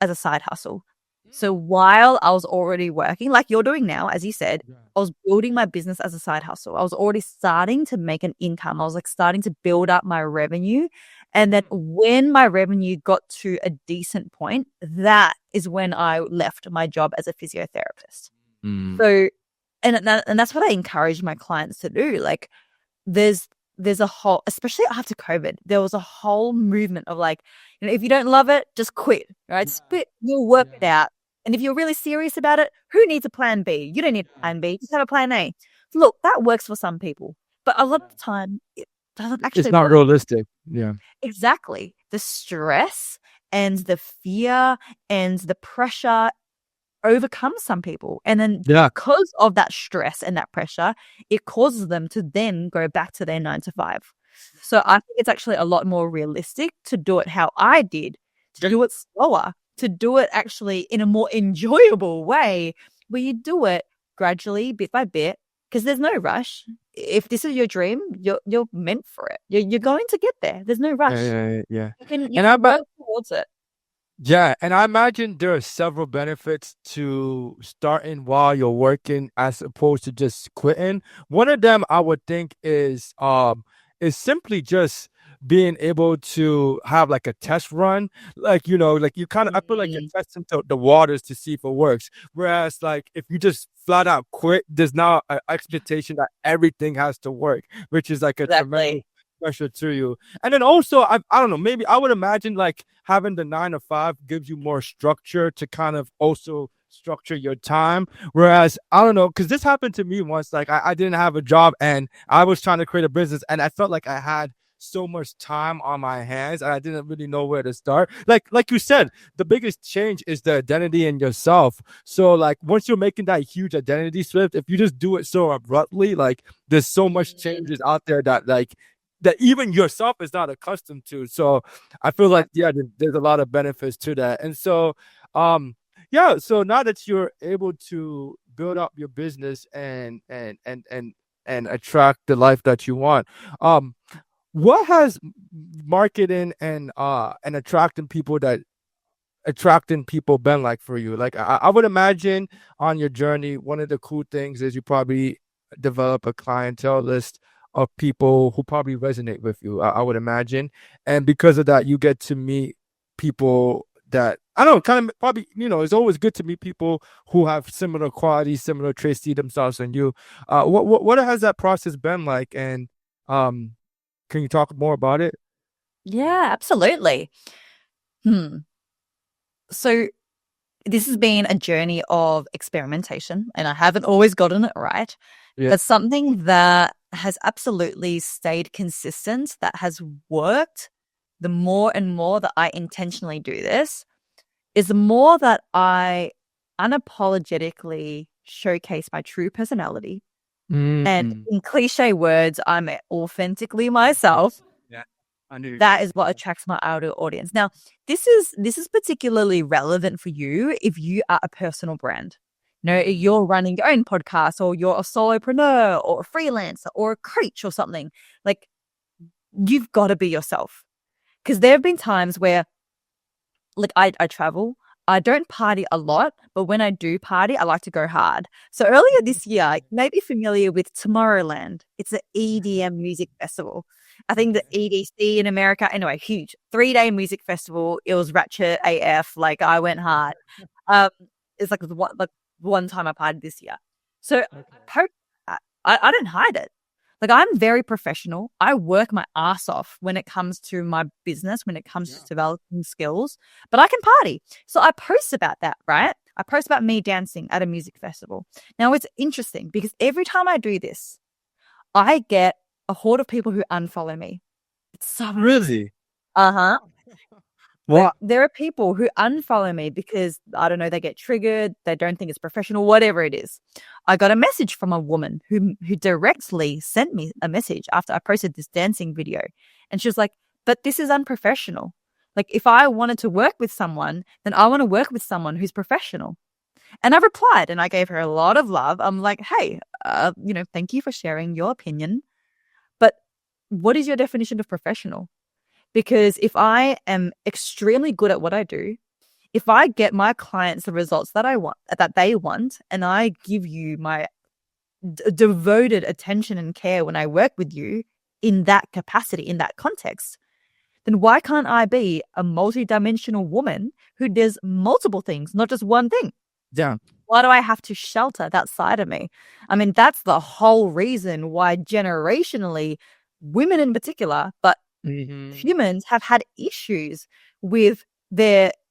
Speaker 2: as a side hustle. So while I was already working, like you're doing now, as you said, I was building my business as a side hustle. I was already starting to make an income. I was like starting to build up my revenue. And then when my revenue got to a decent point, that is when I left my job as a physiotherapist.
Speaker 1: Mm.
Speaker 2: So, and that's what I encourage my clients to do. Like there's a whole, especially after COVID, there was a whole movement of like, if you don't love it, just quit, right? Just quit, you'll work it out. And if you're really serious about it, who needs a plan B? You don't need a plan B, just have a plan A. Look, that works for some people, but a lot of the time it doesn't actually
Speaker 1: It's not
Speaker 2: work.
Speaker 1: realistic. Yeah.
Speaker 2: Exactly. The stress and the fear and the pressure overcomes some people. And then because of that stress and that pressure, it causes them to then go back to their 9 to 5. So I think it's actually a lot more realistic to do it how I did, to do it slower, to do it actually in a more enjoyable way where you do it gradually, bit by bit, because there's no rush. If this is your dream, you're meant for it. You're going to get there. There's no rush.
Speaker 1: Yeah.
Speaker 2: You can
Speaker 1: And
Speaker 2: work towards it.
Speaker 1: Yeah, and I imagine there are several benefits to starting while you're working as opposed to just quitting. One of them I would think is simply just being able to have like a test run. Like, like you kind of I feel like you're testing the waters to see if it works. Whereas like if you just flat out quit, there's now an expectation that everything has to work, which is like a tremendous pressure to you. And then also I don't know, maybe I would imagine like having the 9 to 5 gives you more structure to kind of also structure your time. Whereas I don't know, because this happened to me once. Like I didn't have a job and I was trying to create a business and I felt like I had so much time on my hands and I didn't really know where to start. Like you said, the biggest change is the identity in yourself. So like once you're making that huge identity shift, if you just do it so abruptly, like there's so much changes out there that even yourself is not accustomed to. So I feel like, there's a lot of benefits to that. And so, so now that you're able to build up your business and attract the life that you want, what has marketing and attracting people been like for you? Like I would imagine on your journey, one of the cool things is you probably develop a clientele list of people who probably resonate with you, I would imagine. And because of that, you get to meet people that I don't know, kind of probably, it's always good to meet people who have similar qualities, similar traits to themselves and you. What has that process been like? And can you talk more about it?
Speaker 2: Yeah, absolutely. So this has been a journey of experimentation and I haven't always gotten it right.
Speaker 1: Yeah.
Speaker 2: But something that has absolutely stayed consistent, that has worked, the more and more that I intentionally do this, is the more that I unapologetically showcase my true personality. And in cliche words, I'm authentically myself. That is what attracts my outer audience. Now, this is particularly relevant for you if you are a personal brand. You're running your own podcast or you're a solopreneur or a freelancer or a coach or something. Like, you've got to be yourself. Because there have been times where, like, I travel. I don't party a lot, but when I do party, I like to go hard. So earlier this year, you may be familiar with Tomorrowland. It's an EDM music festival. I think the EDC in America, anyway, huge 3-day music festival. It was ratchet AF. Like I went hard. It's like one time I partied this year. So I don't hide it. Like, I'm very professional. I work my ass off when it comes to my business, when it comes to developing skills, but I can party. So I post about that, right? I post about me dancing at a music festival. Now, it's interesting because every time I do this, I get a horde of people who unfollow me. It's so
Speaker 1: Really?
Speaker 2: uh-huh.
Speaker 1: What?
Speaker 2: There are people who unfollow me because, I don't know, they get triggered, they don't think it's professional, whatever it is. I got a message from a woman who directly sent me a message after I posted this dancing video. And she was like, but this is unprofessional. Like, if I wanted to work with someone, then I want to work with someone who's professional. And I replied and I gave her a lot of love. I'm like, hey, thank you for sharing your opinion. But what is your definition of professional? Because if I am extremely good at what I do, if I get my clients the results that they want, and I give you my devoted attention and care when I work with you in that capacity, in that context, then why can't I be a multidimensional woman who does multiple things, not just one thing?
Speaker 1: Yeah.
Speaker 2: Why do I have to shelter that side of me? I mean, that's the whole reason why generationally, women in particular, but humans have had issues with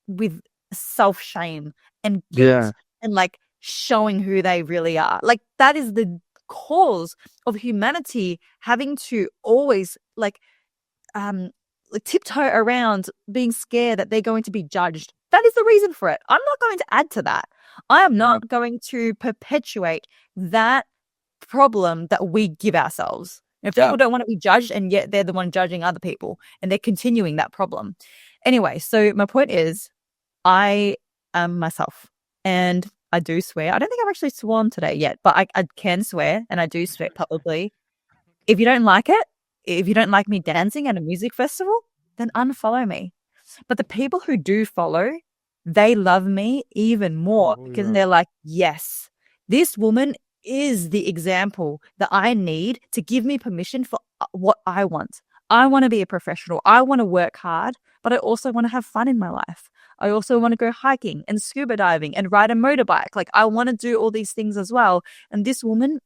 Speaker 2: with self-shame and guilt and like showing who they really are. Like, that is the cause of humanity having to always tiptoe around being scared that they're going to be judged. That is the reason for it. I'm not going to add to that. I am not going to perpetuate that problem that we give ourselves. If people don't want to be judged, and yet they're the one judging other people, and they're continuing that problem. Anyway, so my point is, I am myself, and I do swear. I don't think I've actually sworn today yet, but I can swear, and I do swear publicly. If you don't like it, if you don't like me dancing at a music festival, then unfollow me. But the people who do follow, they love me even more because they're like, yes, this woman is the example that I need to give me permission for what I want. I want to be a professional. I want to work hard, but I also want to have fun in my life. I also want to go hiking and scuba diving and ride a motorbike. Like, I want to do all these things as well. And this woman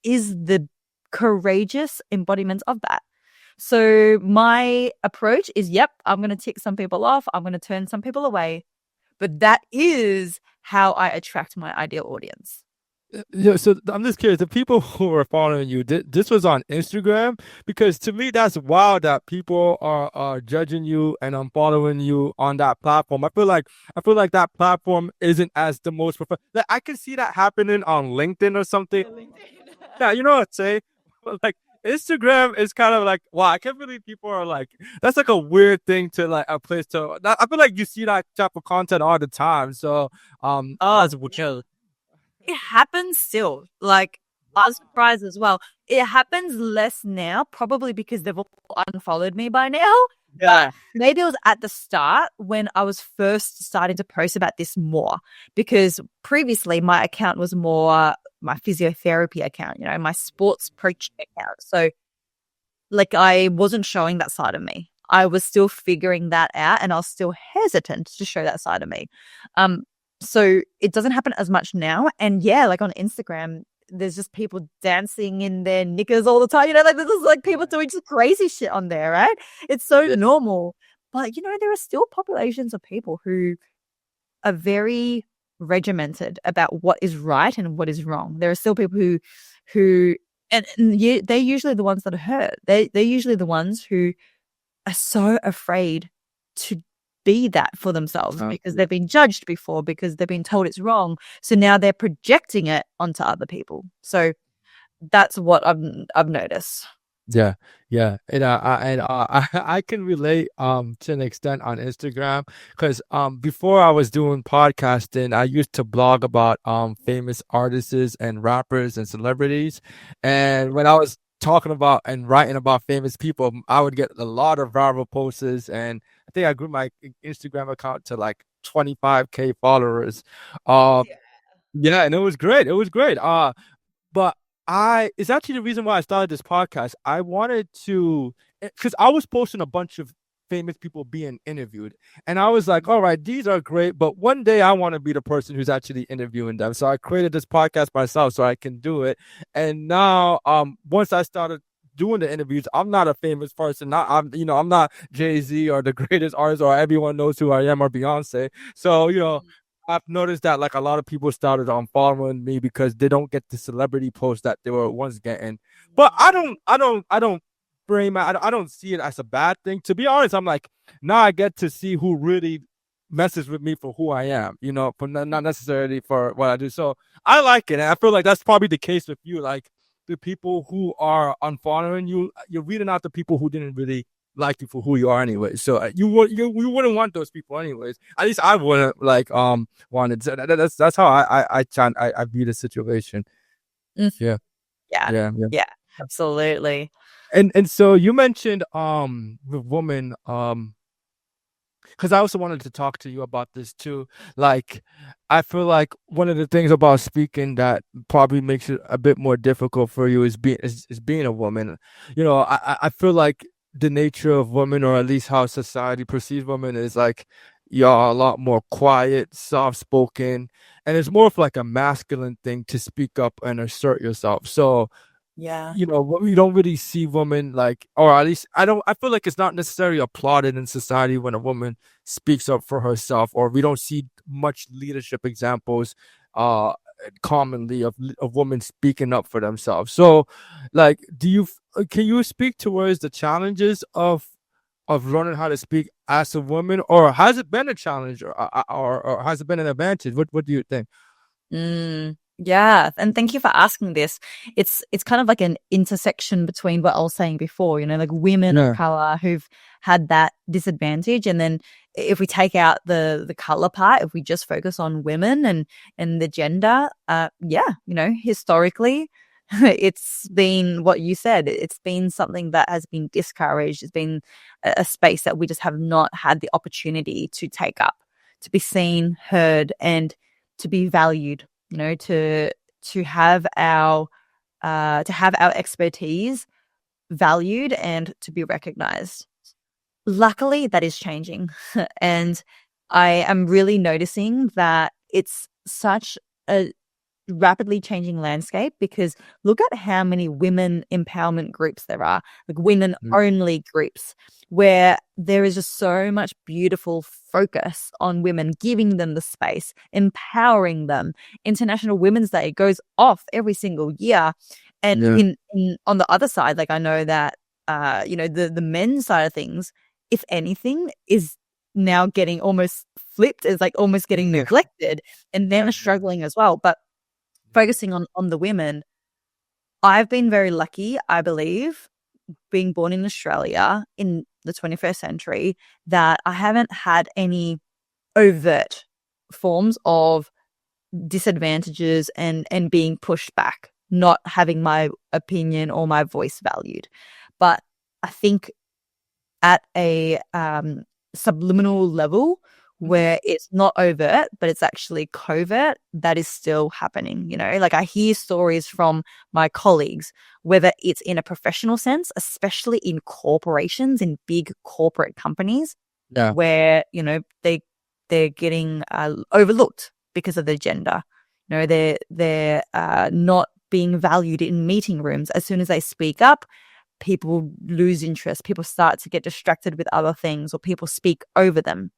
Speaker 2: is the courageous embodiment of that. So my approach is, yep, I'm going to tick some people off. I'm going to turn some people away. But that is how I attract my ideal audience.
Speaker 1: Yeah, so I'm just curious, the people who are following you, this was on Instagram? Because to me, that's wild that people are judging you and unfollowing you on that platform. I feel like that platform isn't as the most like, I can see that happening on LinkedIn or something. Yeah, you know what I'm saying? But like, Instagram is kind of like, wow, I can't believe people are like, that's like a weird thing to like a place to. I feel like you see that type of content all the time. So that's
Speaker 2: chill. It happens still. Like, I was surprised as well. It happens less now, probably because they've all unfollowed me by now. Yeah. Maybe it was at the start when I was first starting to post about this more, because previously my account was more my physiotherapy account, my sports coaching account. So, like, I wasn't showing that side of me. I was still figuring that out, and I was still hesitant to show that side of me. So it doesn't happen as much now. And yeah, like on Instagram, there's just people dancing in their knickers all the time. Like, this is like people doing just crazy shit on there, right? It's so normal. But, there are still populations of people who are very regimented about what is right and what is wrong. There are still people who and they're usually the ones that are hurt. They're usually the ones who are so afraid to be that for themselves because they've been judged before, because they've been told it's wrong. So now they're projecting it onto other people. So that's what I've noticed.
Speaker 1: Yeah, and I can relate to an extent on Instagram, because before I was doing podcasting, I used to blog about famous artists and rappers and celebrities, and when I was talking about and writing about famous people, I would get a lot of viral posts, and I think I grew my Instagram account to like 25K followers. Yeah, and it was great. It was great. But it's actually the reason why I started this podcast. I wanted to, because I was posting a bunch of famous people being interviewed. And I was like, all right, these are great, but one day I want to be the person who's actually interviewing them. So I created this podcast myself so I can do it. And now, once I started doing the interviews, I'm not a famous person. I'm not Jay-Z or the greatest artist or everyone knows who I am or Beyonce. So, I've noticed that like a lot of people started on following me because they don't get the celebrity posts that they were once getting. But I don't frame it. I don't see it as a bad thing. To be honest, I'm like, now I get to see who really messes with me for who I am, for not necessarily for what I do. So I like it. And I feel like that's probably the case with you. Like the people who are unfollowing you, you're weeding out the people who didn't really like you for who you are anyway. So you wouldn't want those people anyways. At least I wouldn't wanted. So that's how I view the situation.
Speaker 2: Mhm.
Speaker 1: Yeah.
Speaker 2: Yeah.
Speaker 1: Yeah. Yeah.
Speaker 2: Yeah, absolutely.
Speaker 1: And so you mentioned the woman because I also wanted to talk to you about this too. Like, I feel like one of the things about speaking that probably makes it a bit more difficult for you is being a woman. I feel like the nature of women, or at least how society perceives women, is like y'all a lot more quiet, soft spoken, and it's more of like a masculine thing to speak up and assert yourself. So
Speaker 2: Yeah.
Speaker 1: we don't really see women like, or at least I feel like it's not necessarily applauded in society when a woman speaks up for herself, or we don't see much leadership examples uh commonly of women speaking up for themselves. So like, can you speak towards the challenges of learning how to speak as a woman, or has it been a challenge, or has it been an advantage? What do you think?
Speaker 2: Yeah, and thank you for asking this. It's kind of like an intersection between what I was saying before, like women of
Speaker 1: Yeah.
Speaker 2: color who've had that disadvantage, and then if we take out the color part, if we just focus on women and the gender, historically, it's been what you said. It's been something that has been discouraged. It's been a space that we just have not had the opportunity to take up, to be seen, heard, and to be valued. To have our expertise valued and to be recognized. Luckily, that is changing, and I am really noticing that it's such a rapidly changing landscape, because look at how many women empowerment groups there are, like women only groups, where there is just so much beautiful focus on women, giving them the space, empowering them. International Women's Day goes off every single year. And in on the other side, like I know that the men's side of things, if anything, is now getting almost flipped, is like almost getting neglected, and they're struggling as well. But focusing on the women, I've been very lucky, I believe, being born in Australia in the 21st century, that I haven't had any overt forms of disadvantages and being pushed back, not having my opinion or my voice valued. But I think at a subliminal level, where it's not overt, but it's actually covert, that is still happening. Like I hear stories from my colleagues, whether it's in a professional sense, especially in corporations, in big corporate companies, where, they're getting overlooked because of their gender. They're not being valued in meeting rooms. As soon as they speak up, people lose interest. People start to get distracted with other things, or people speak over them.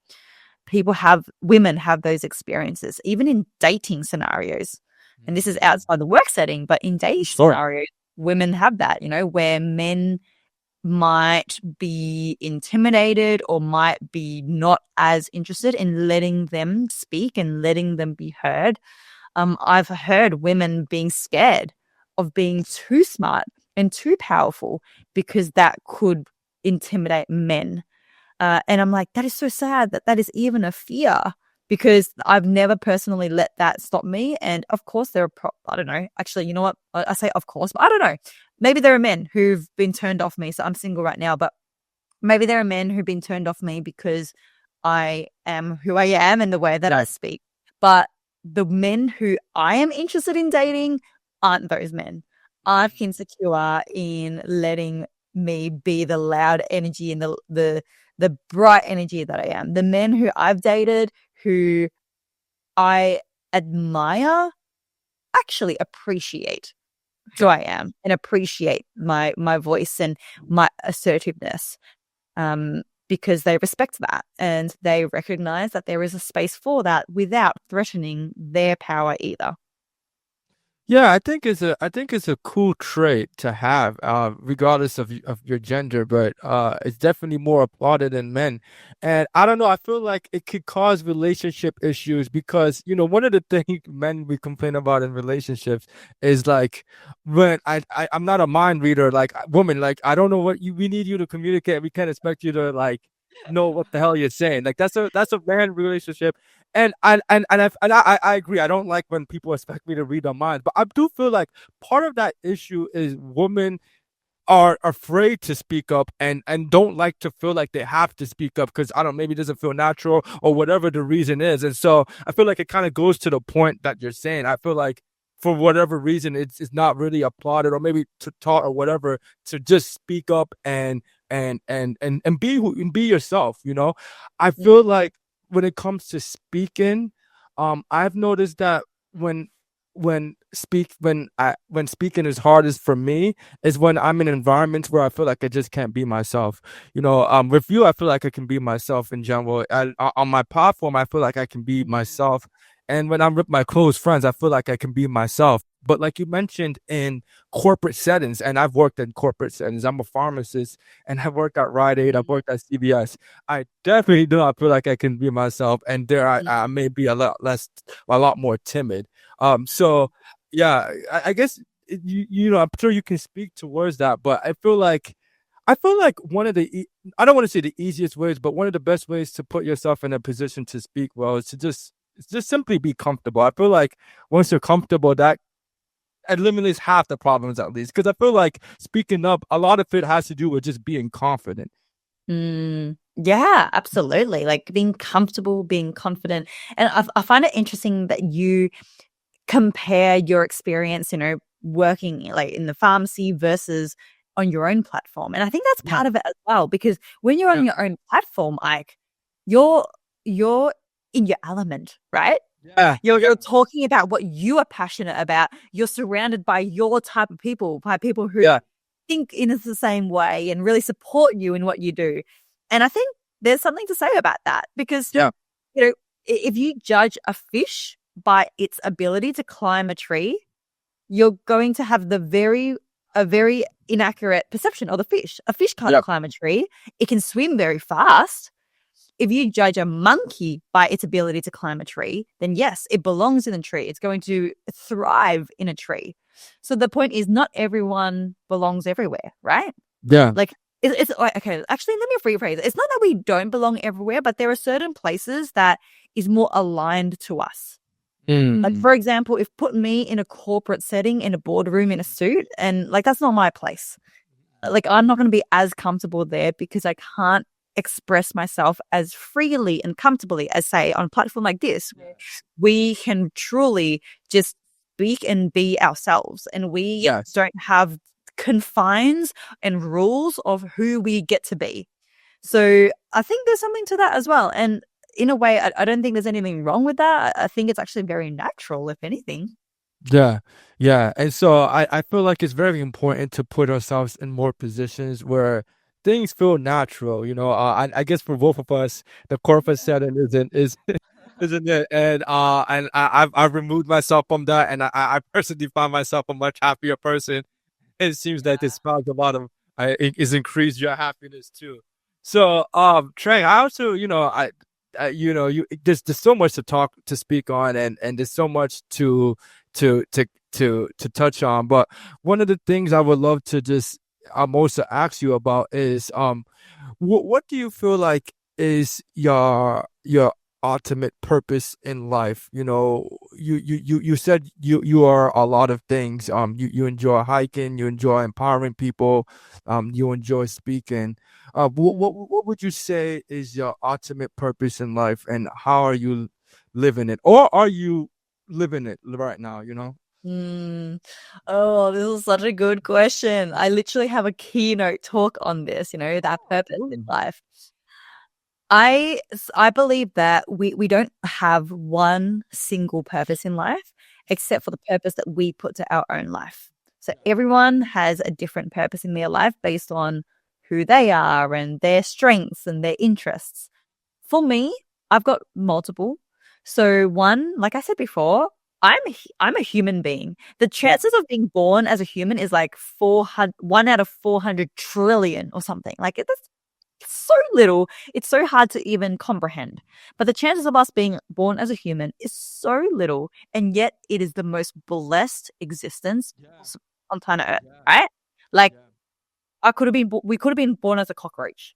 Speaker 2: Women have those experiences, even in dating scenarios. And this is outside the work setting, but in dating scenarios, women have that, where men might be intimidated or might be not as interested in letting them speak and letting them be heard. I've heard women being scared of being too smart and too powerful because that could intimidate men. And I'm like, that is so sad that is even a fear, because I've never personally let that stop me. And of course, there are, I don't know, actually, you know what? I say of course, but I don't know. Maybe there are men who've been turned off me. So I'm single right now, but maybe there are men who've been turned off me because I am who I am and the way that I speak. But the men who I am interested in dating aren't those men. Aren't insecure in letting me be the loud energy and the the bright energy that I am. The men who I've dated, who I admire, actually appreciate who I am and appreciate my voice and my assertiveness, because they respect that and they recognize that there is a space for that without threatening their power either.
Speaker 1: Yeah, I think it's a cool trait to have, regardless of your gender, but it's definitely more applauded in men. And I don't know, I feel like it could cause relationship issues because, you know, one of the things men we complain about in relationships is like when I'm not a mind reader, like woman, like I don't know what we need you to communicate. We can't expect you to like know what the hell you're saying. Like that's a man relationship. I agree. I don't like when people expect me to read their minds, but I do feel like part of that issue is women are afraid to speak up and don't like to feel like they have to speak up because I don't know, maybe it doesn't feel natural or whatever the reason is. And so I feel like it kind of goes to the point that you're saying. I feel like for whatever reason it's not really applauded or maybe to taught or whatever to just speak up and be and be yourself, you know. I feel like when it comes to speaking, I've noticed that when when speaking is hardest for me is when I'm in environments where I feel like I just can't be myself. You know, with you, I feel like I can be myself in general. On my platform, I feel like I can be myself. And when I'm with my close friends, I feel like I can be myself. But like you mentioned in corporate settings, and I've worked in corporate settings, I'm a pharmacist and I've worked at Rite Aid, I've worked at CVS. I definitely do not feel like I can be myself. And there I may be a lot more timid. So yeah, I guess you know, I'm sure you can speak towards that, but I feel like one of I don't want to say the easiest ways, but one of the best ways to put yourself in a position to speak well is to just simply be comfortable. I feel like once you're comfortable, that eliminates half the problems at least. Because I feel like speaking up, a lot of it has to do with just being confident.
Speaker 2: Yeah, absolutely. Like being comfortable, being confident. And I find it interesting that you compare your experience, you know, working like in the pharmacy versus on your own platform. And I think that's
Speaker 1: Yeah,
Speaker 2: part of it as well, because when you're
Speaker 1: yeah,
Speaker 2: on your own platform, Ike, you're in your element, right?
Speaker 1: yeah,
Speaker 2: You're talking about what you are passionate about. You're surrounded by your type of people, by people who
Speaker 1: yeah,
Speaker 2: think in the same way and really support you in what you do. And I think there's something to say about that because,
Speaker 1: yeah,
Speaker 2: you know, if you judge a fish by its ability to climb a tree, you're going to have a very inaccurate perception of the fish. A fish can't
Speaker 1: yeah,
Speaker 2: climb a tree. It can swim very fast. If you judge a monkey by its ability to climb a tree, then yes, it belongs in a tree. It's going to thrive in a tree. So the point is, not everyone belongs everywhere, right?
Speaker 1: yeah,
Speaker 2: Like, it's like, okay, actually, let me rephrase it. It's not that we don't belong everywhere, but there are certain places that is more aligned to us. Like,
Speaker 1: mm,
Speaker 2: for example, if put me in a corporate setting in a boardroom in a suit, and like, that's not my place. Like, I'm not going to be as comfortable there because I can't express myself as freely and comfortably as, say, on a platform like this, where we can truly just speak and be ourselves, and we
Speaker 1: yes,
Speaker 2: don't have confines and rules of who we get to be. So I think there's something to that as well. And in a way, I don't think there's anything wrong with that. I think it's actually very natural, if anything.
Speaker 1: yeah, yeah. And so I feel like it's very important to put ourselves in more positions where things feel natural. You know, I guess for both of us, the corporate setting isn't it? And I've removed myself from that, and I personally find myself a much happier person. It seems that this sparks a lot of is increased your happiness too. So Trey, I also, you know, you know, there's so much to speak on, and there's so much to to to touch on. But one of the things I would love to just also ask you about is what do you feel like is your ultimate purpose in life? You know, you said you are a lot of things. You enjoy hiking, you enjoy empowering people, you enjoy speaking. What would you say is your ultimate purpose in life, and how are you living it, or are you living it right now? You know?
Speaker 2: Mm. Oh, this is such a good question. I literally have a keynote talk on this, you know, that purpose in
Speaker 1: Ooh.
Speaker 2: life. I believe that we don't have one single purpose in life except for the purpose that we put to our own life. So everyone has a different purpose in their life based on who they are and their strengths and their interests. For me, I've got multiple. So one, like I said before, I'm a human being. The chances of being born as a human is like 400, 1 out of 400 trillion or something. Like that's so little. It's so hard to even comprehend. But the chances of us being born as a human is so little, and yet it is the most blessed existence on planet Earth, right? Like we could have been born as a cockroach.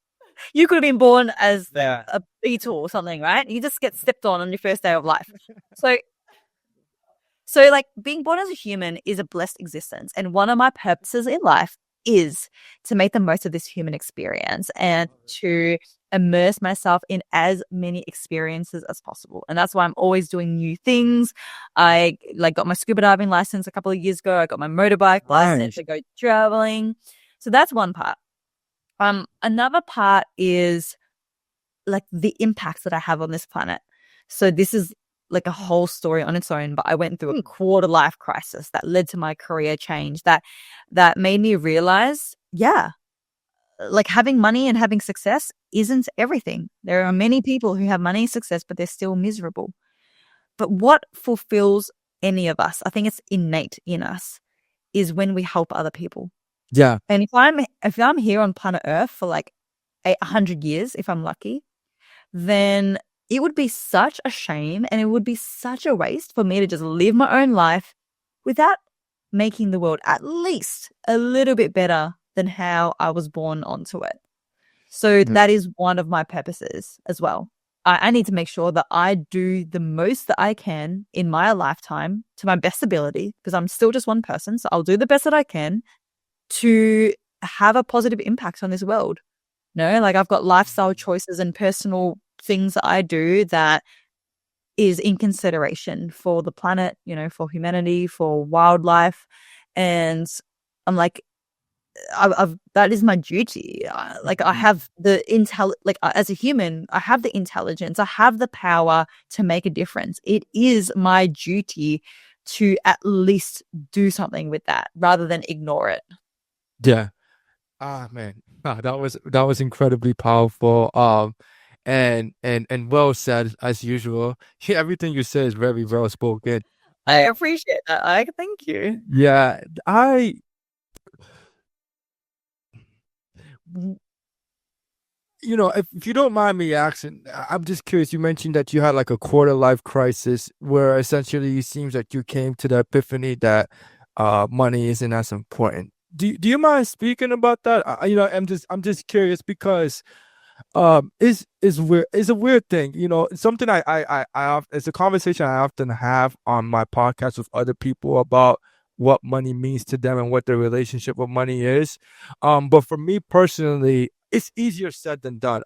Speaker 2: You could have been born as a beetle or something, right? You just get stepped on your first day of life. So like being born as a human is a blessed existence. And one of my purposes in life is to make the most of this human experience and to immerse myself in as many experiences as possible. And that's why I'm always doing new things. I like got my scuba diving license a couple of years ago. I got my motorbike license to go traveling. So that's one part. Another part is like the impacts that I have on this planet. So this is like a whole story on its own, but I went through a quarter life crisis that led to my career change that made me realize, like having money and having success isn't everything. There are many people who have money and success, but they're still miserable. But what fulfills any of us, I think it's innate in us, is when we help other people.
Speaker 1: Yeah.
Speaker 2: And if I'm here on planet Earth for like 100 years, if I'm lucky, then it would be such a shame and it would be such a waste for me to just live my own life without making the world at least a little bit better than how I was born onto it. So that is one of my purposes as well. I need to make sure that I do the most that I can in my lifetime to my best ability, because I'm still just one person. So I'll do the best that I can to have a positive impact on this world. Like I've got lifestyle choices and personal things that I do that is in consideration for the planet, for humanity, for wildlife. And I'm like, that is my duty. Like I have the as a human, I have the intelligence, I have the power to make a difference. It is my duty to at least do something with that rather than ignore it.
Speaker 1: Yeah. Man. That was incredibly powerful. And well said as usual. Everything you say is very well spoken.
Speaker 2: I appreciate that. Thank you.
Speaker 1: Yeah, if you don't mind me asking, I'm just curious. You mentioned that you had like a quarter life crisis where essentially it seems that you came to the epiphany that money isn't as important. Do you mind speaking about that? I'm just curious because is a weird thing, something it's a conversation I often have on my podcast with other people about what money means to them and what their relationship with money is. But for me personally, it's easier said than done.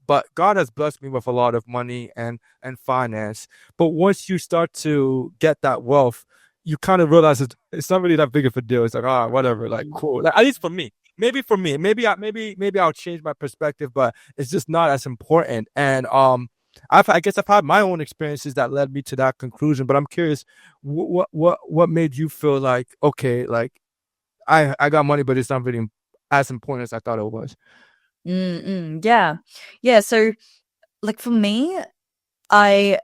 Speaker 1: But God has blessed me with a lot of money and finance. But once you start to get that wealth, you kind of realize it's not really that big of a deal. It's like, whatever, like cool. Like, at least for me. Maybe for me, maybe I'll change my perspective, but it's just not as important. And I guess I've had my own experiences that led me to that conclusion. But I'm curious, what made you feel like, okay, like I got money, but it's not really as important as I thought it was.
Speaker 2: Yeah. So, like for me, I,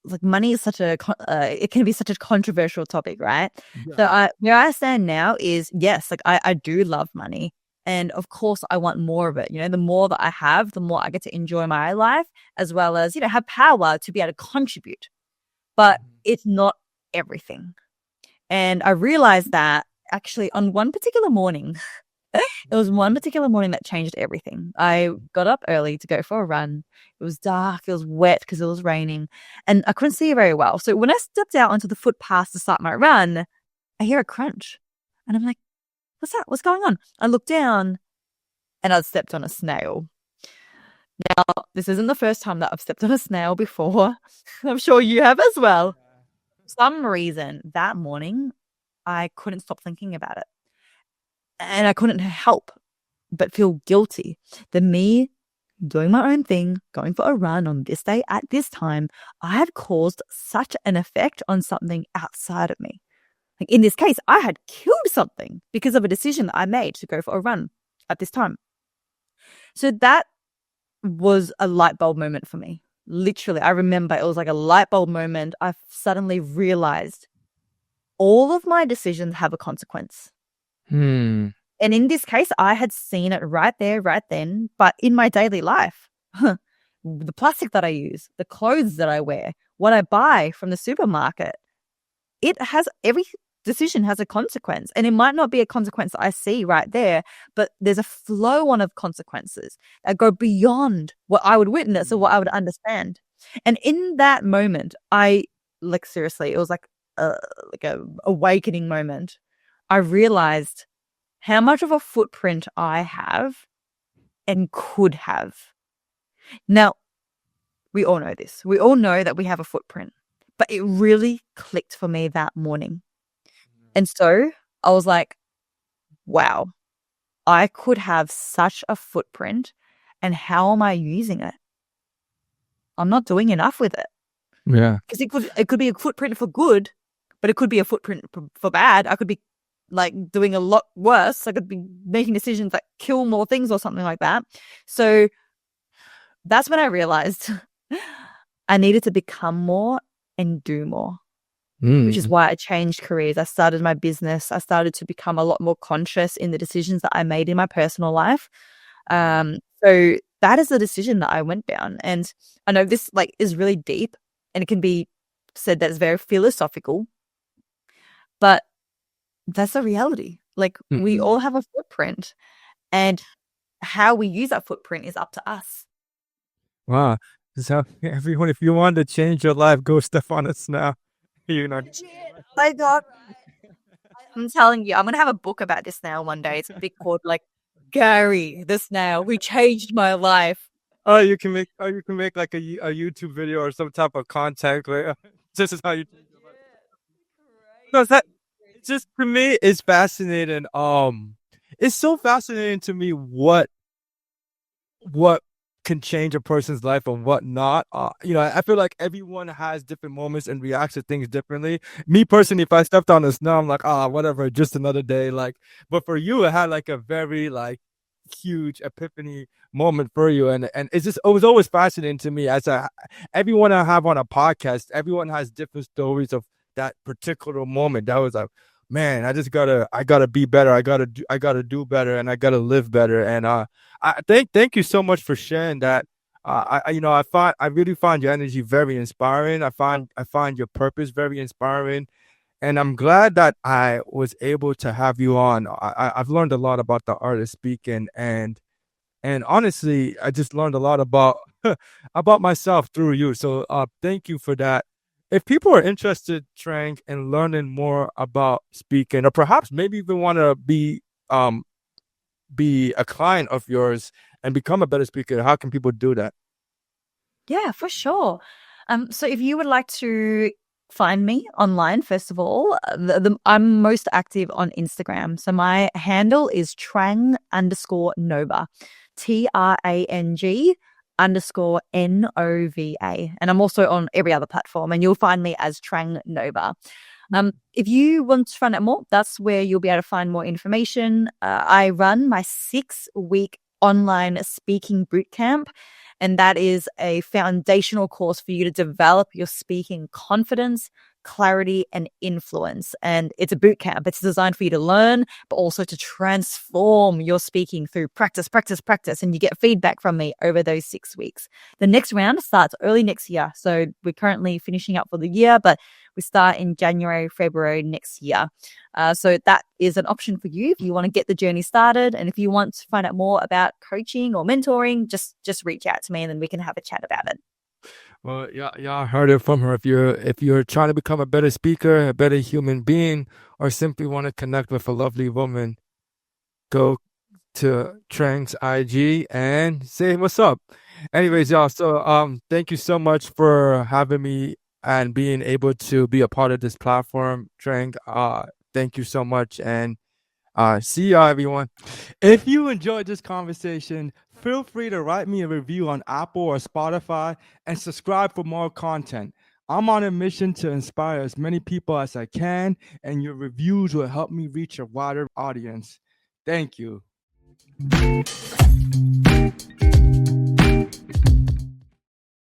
Speaker 2: like money is it can be such a controversial topic, right?
Speaker 1: Yeah.
Speaker 2: So where I stand now is, yes, like I do love money. And of course I want more of it. The more that I have, the more I get to enjoy my life, as well as, have power to be able to contribute. But it's not everything. And I realized that actually on one particular morning, it was one particular morning that changed everything. I got up early to go for a run. It was dark, it was wet because it was raining, and I couldn't see very well. So when I stepped out onto the footpath to start my run, I hear a crunch. And I'm like, what's that? What's going on? I look down and I'd stepped on a snail. Now, this isn't the first time that I've stepped on a snail before. I'm sure you have as well. For some reason, that morning, I couldn't stop thinking about it. And I couldn't help but feel guilty. The me doing my own thing, going for a run on this day at this time, I had caused such an effect on something outside of me. Like in this case, I had killed something because of a decision that I made to go for a run at this time. So that was a light bulb moment for me. Literally, I remember it was like a light bulb moment. I suddenly realized all of my decisions have a consequence.
Speaker 1: Hmm.
Speaker 2: And in this case, I had seen it right there, right then. But in my daily life, the plastic that I use, the clothes that I wear, what I buy from the supermarket, every decision has a consequence. And it might not be a consequence I see right there, but there's a flow on of consequences that go beyond what I would witness or what I would understand. And in that moment, seriously, it was like a awakening moment. I realized how much of a footprint I have and could have. Now, we all know this. We all know that we have a footprint, but it really clicked for me that morning. And so I was like, wow, I could have such a footprint, and how am I using it? I'm not doing enough with it.
Speaker 1: Yeah.
Speaker 2: Because it could be a footprint for good, but it could be a footprint for bad. I could be like doing a lot worse. I could be making decisions that kill more things or something like that. So that's when I realized I needed to become more and do more, which is why I changed careers. I started my business. I started to become a lot more conscious in the decisions that I made in my personal life. So that is the decision that I went down. And I know this is really deep, and it can be said that it's very philosophical, but that's the reality. We all have a footprint, and how we use that footprint is up to us.
Speaker 1: Wow. So everyone, if you want to change your life, go step on it now. You're not.
Speaker 2: My God. I'm telling you, I'm going to have a book about this now one day. It's going to be called Gary, the snail who changed my life.
Speaker 1: Oh, you can make like a YouTube video or some type of content. This is how you. No, that just for me it's fascinating. It's so fascinating to me what can change a person's life and what not. I feel like everyone has different moments and reacts to things differently. Me personally, if I stepped on the snow, I'm like, whatever, just another day. But for you, it had like a very huge epiphany moment for you, and it was always fascinating to me everyone I have on a podcast, everyone has different stories of that particular moment. That was like, man, I gotta be better. I gotta do better, and I gotta live better. And thank you so much for sharing that. I really find your energy very inspiring. I find your purpose very inspiring, and I'm glad that I was able to have you on. I've learned a lot about the art of speaking, and honestly, I just learned a lot about about myself through you. So thank you for that. If people are interested, Trang, in learning more about speaking, or perhaps maybe even want to be a client of yours and become a better speaker, how can people do that?
Speaker 2: Yeah, for sure. So if you would like to find me online, first of all, I'm most active on Instagram. So my handle is Trang_Nova, TRANG_NOVA. And I'm also on every other platform, and you'll find me as Trang Nova. If you want to find out more, that's where you'll be able to find more information. I run my 6-week online speaking bootcamp, and that is a foundational course for you to develop your speaking confidence, clarity, and influence. And it's a boot camp. It's designed for you to learn, but also to transform your speaking through practice, practice, practice. And you get feedback from me over those 6 weeks. The next round starts early next year. So we're currently finishing up for the year, but we start in January, February next year. So that is an option for you if you want to get the journey started. And if you want to find out more about coaching or mentoring, just reach out to me, and then we can have a chat about it.
Speaker 1: Well, y'all heard it from her. If you're trying to become a better speaker, a better human being, or simply want to connect with a lovely woman, go to Trang's IG and say what's up. Anyways, y'all, so thank you so much for having me and being able to be a part of this platform, Trang. Thank you so much, and See y'all, everyone. If you enjoyed this conversation, feel free to write me a review on Apple or Spotify and subscribe for more content. I'm on a mission to inspire as many people as I can, and your reviews will help me reach a wider audience. Thank you.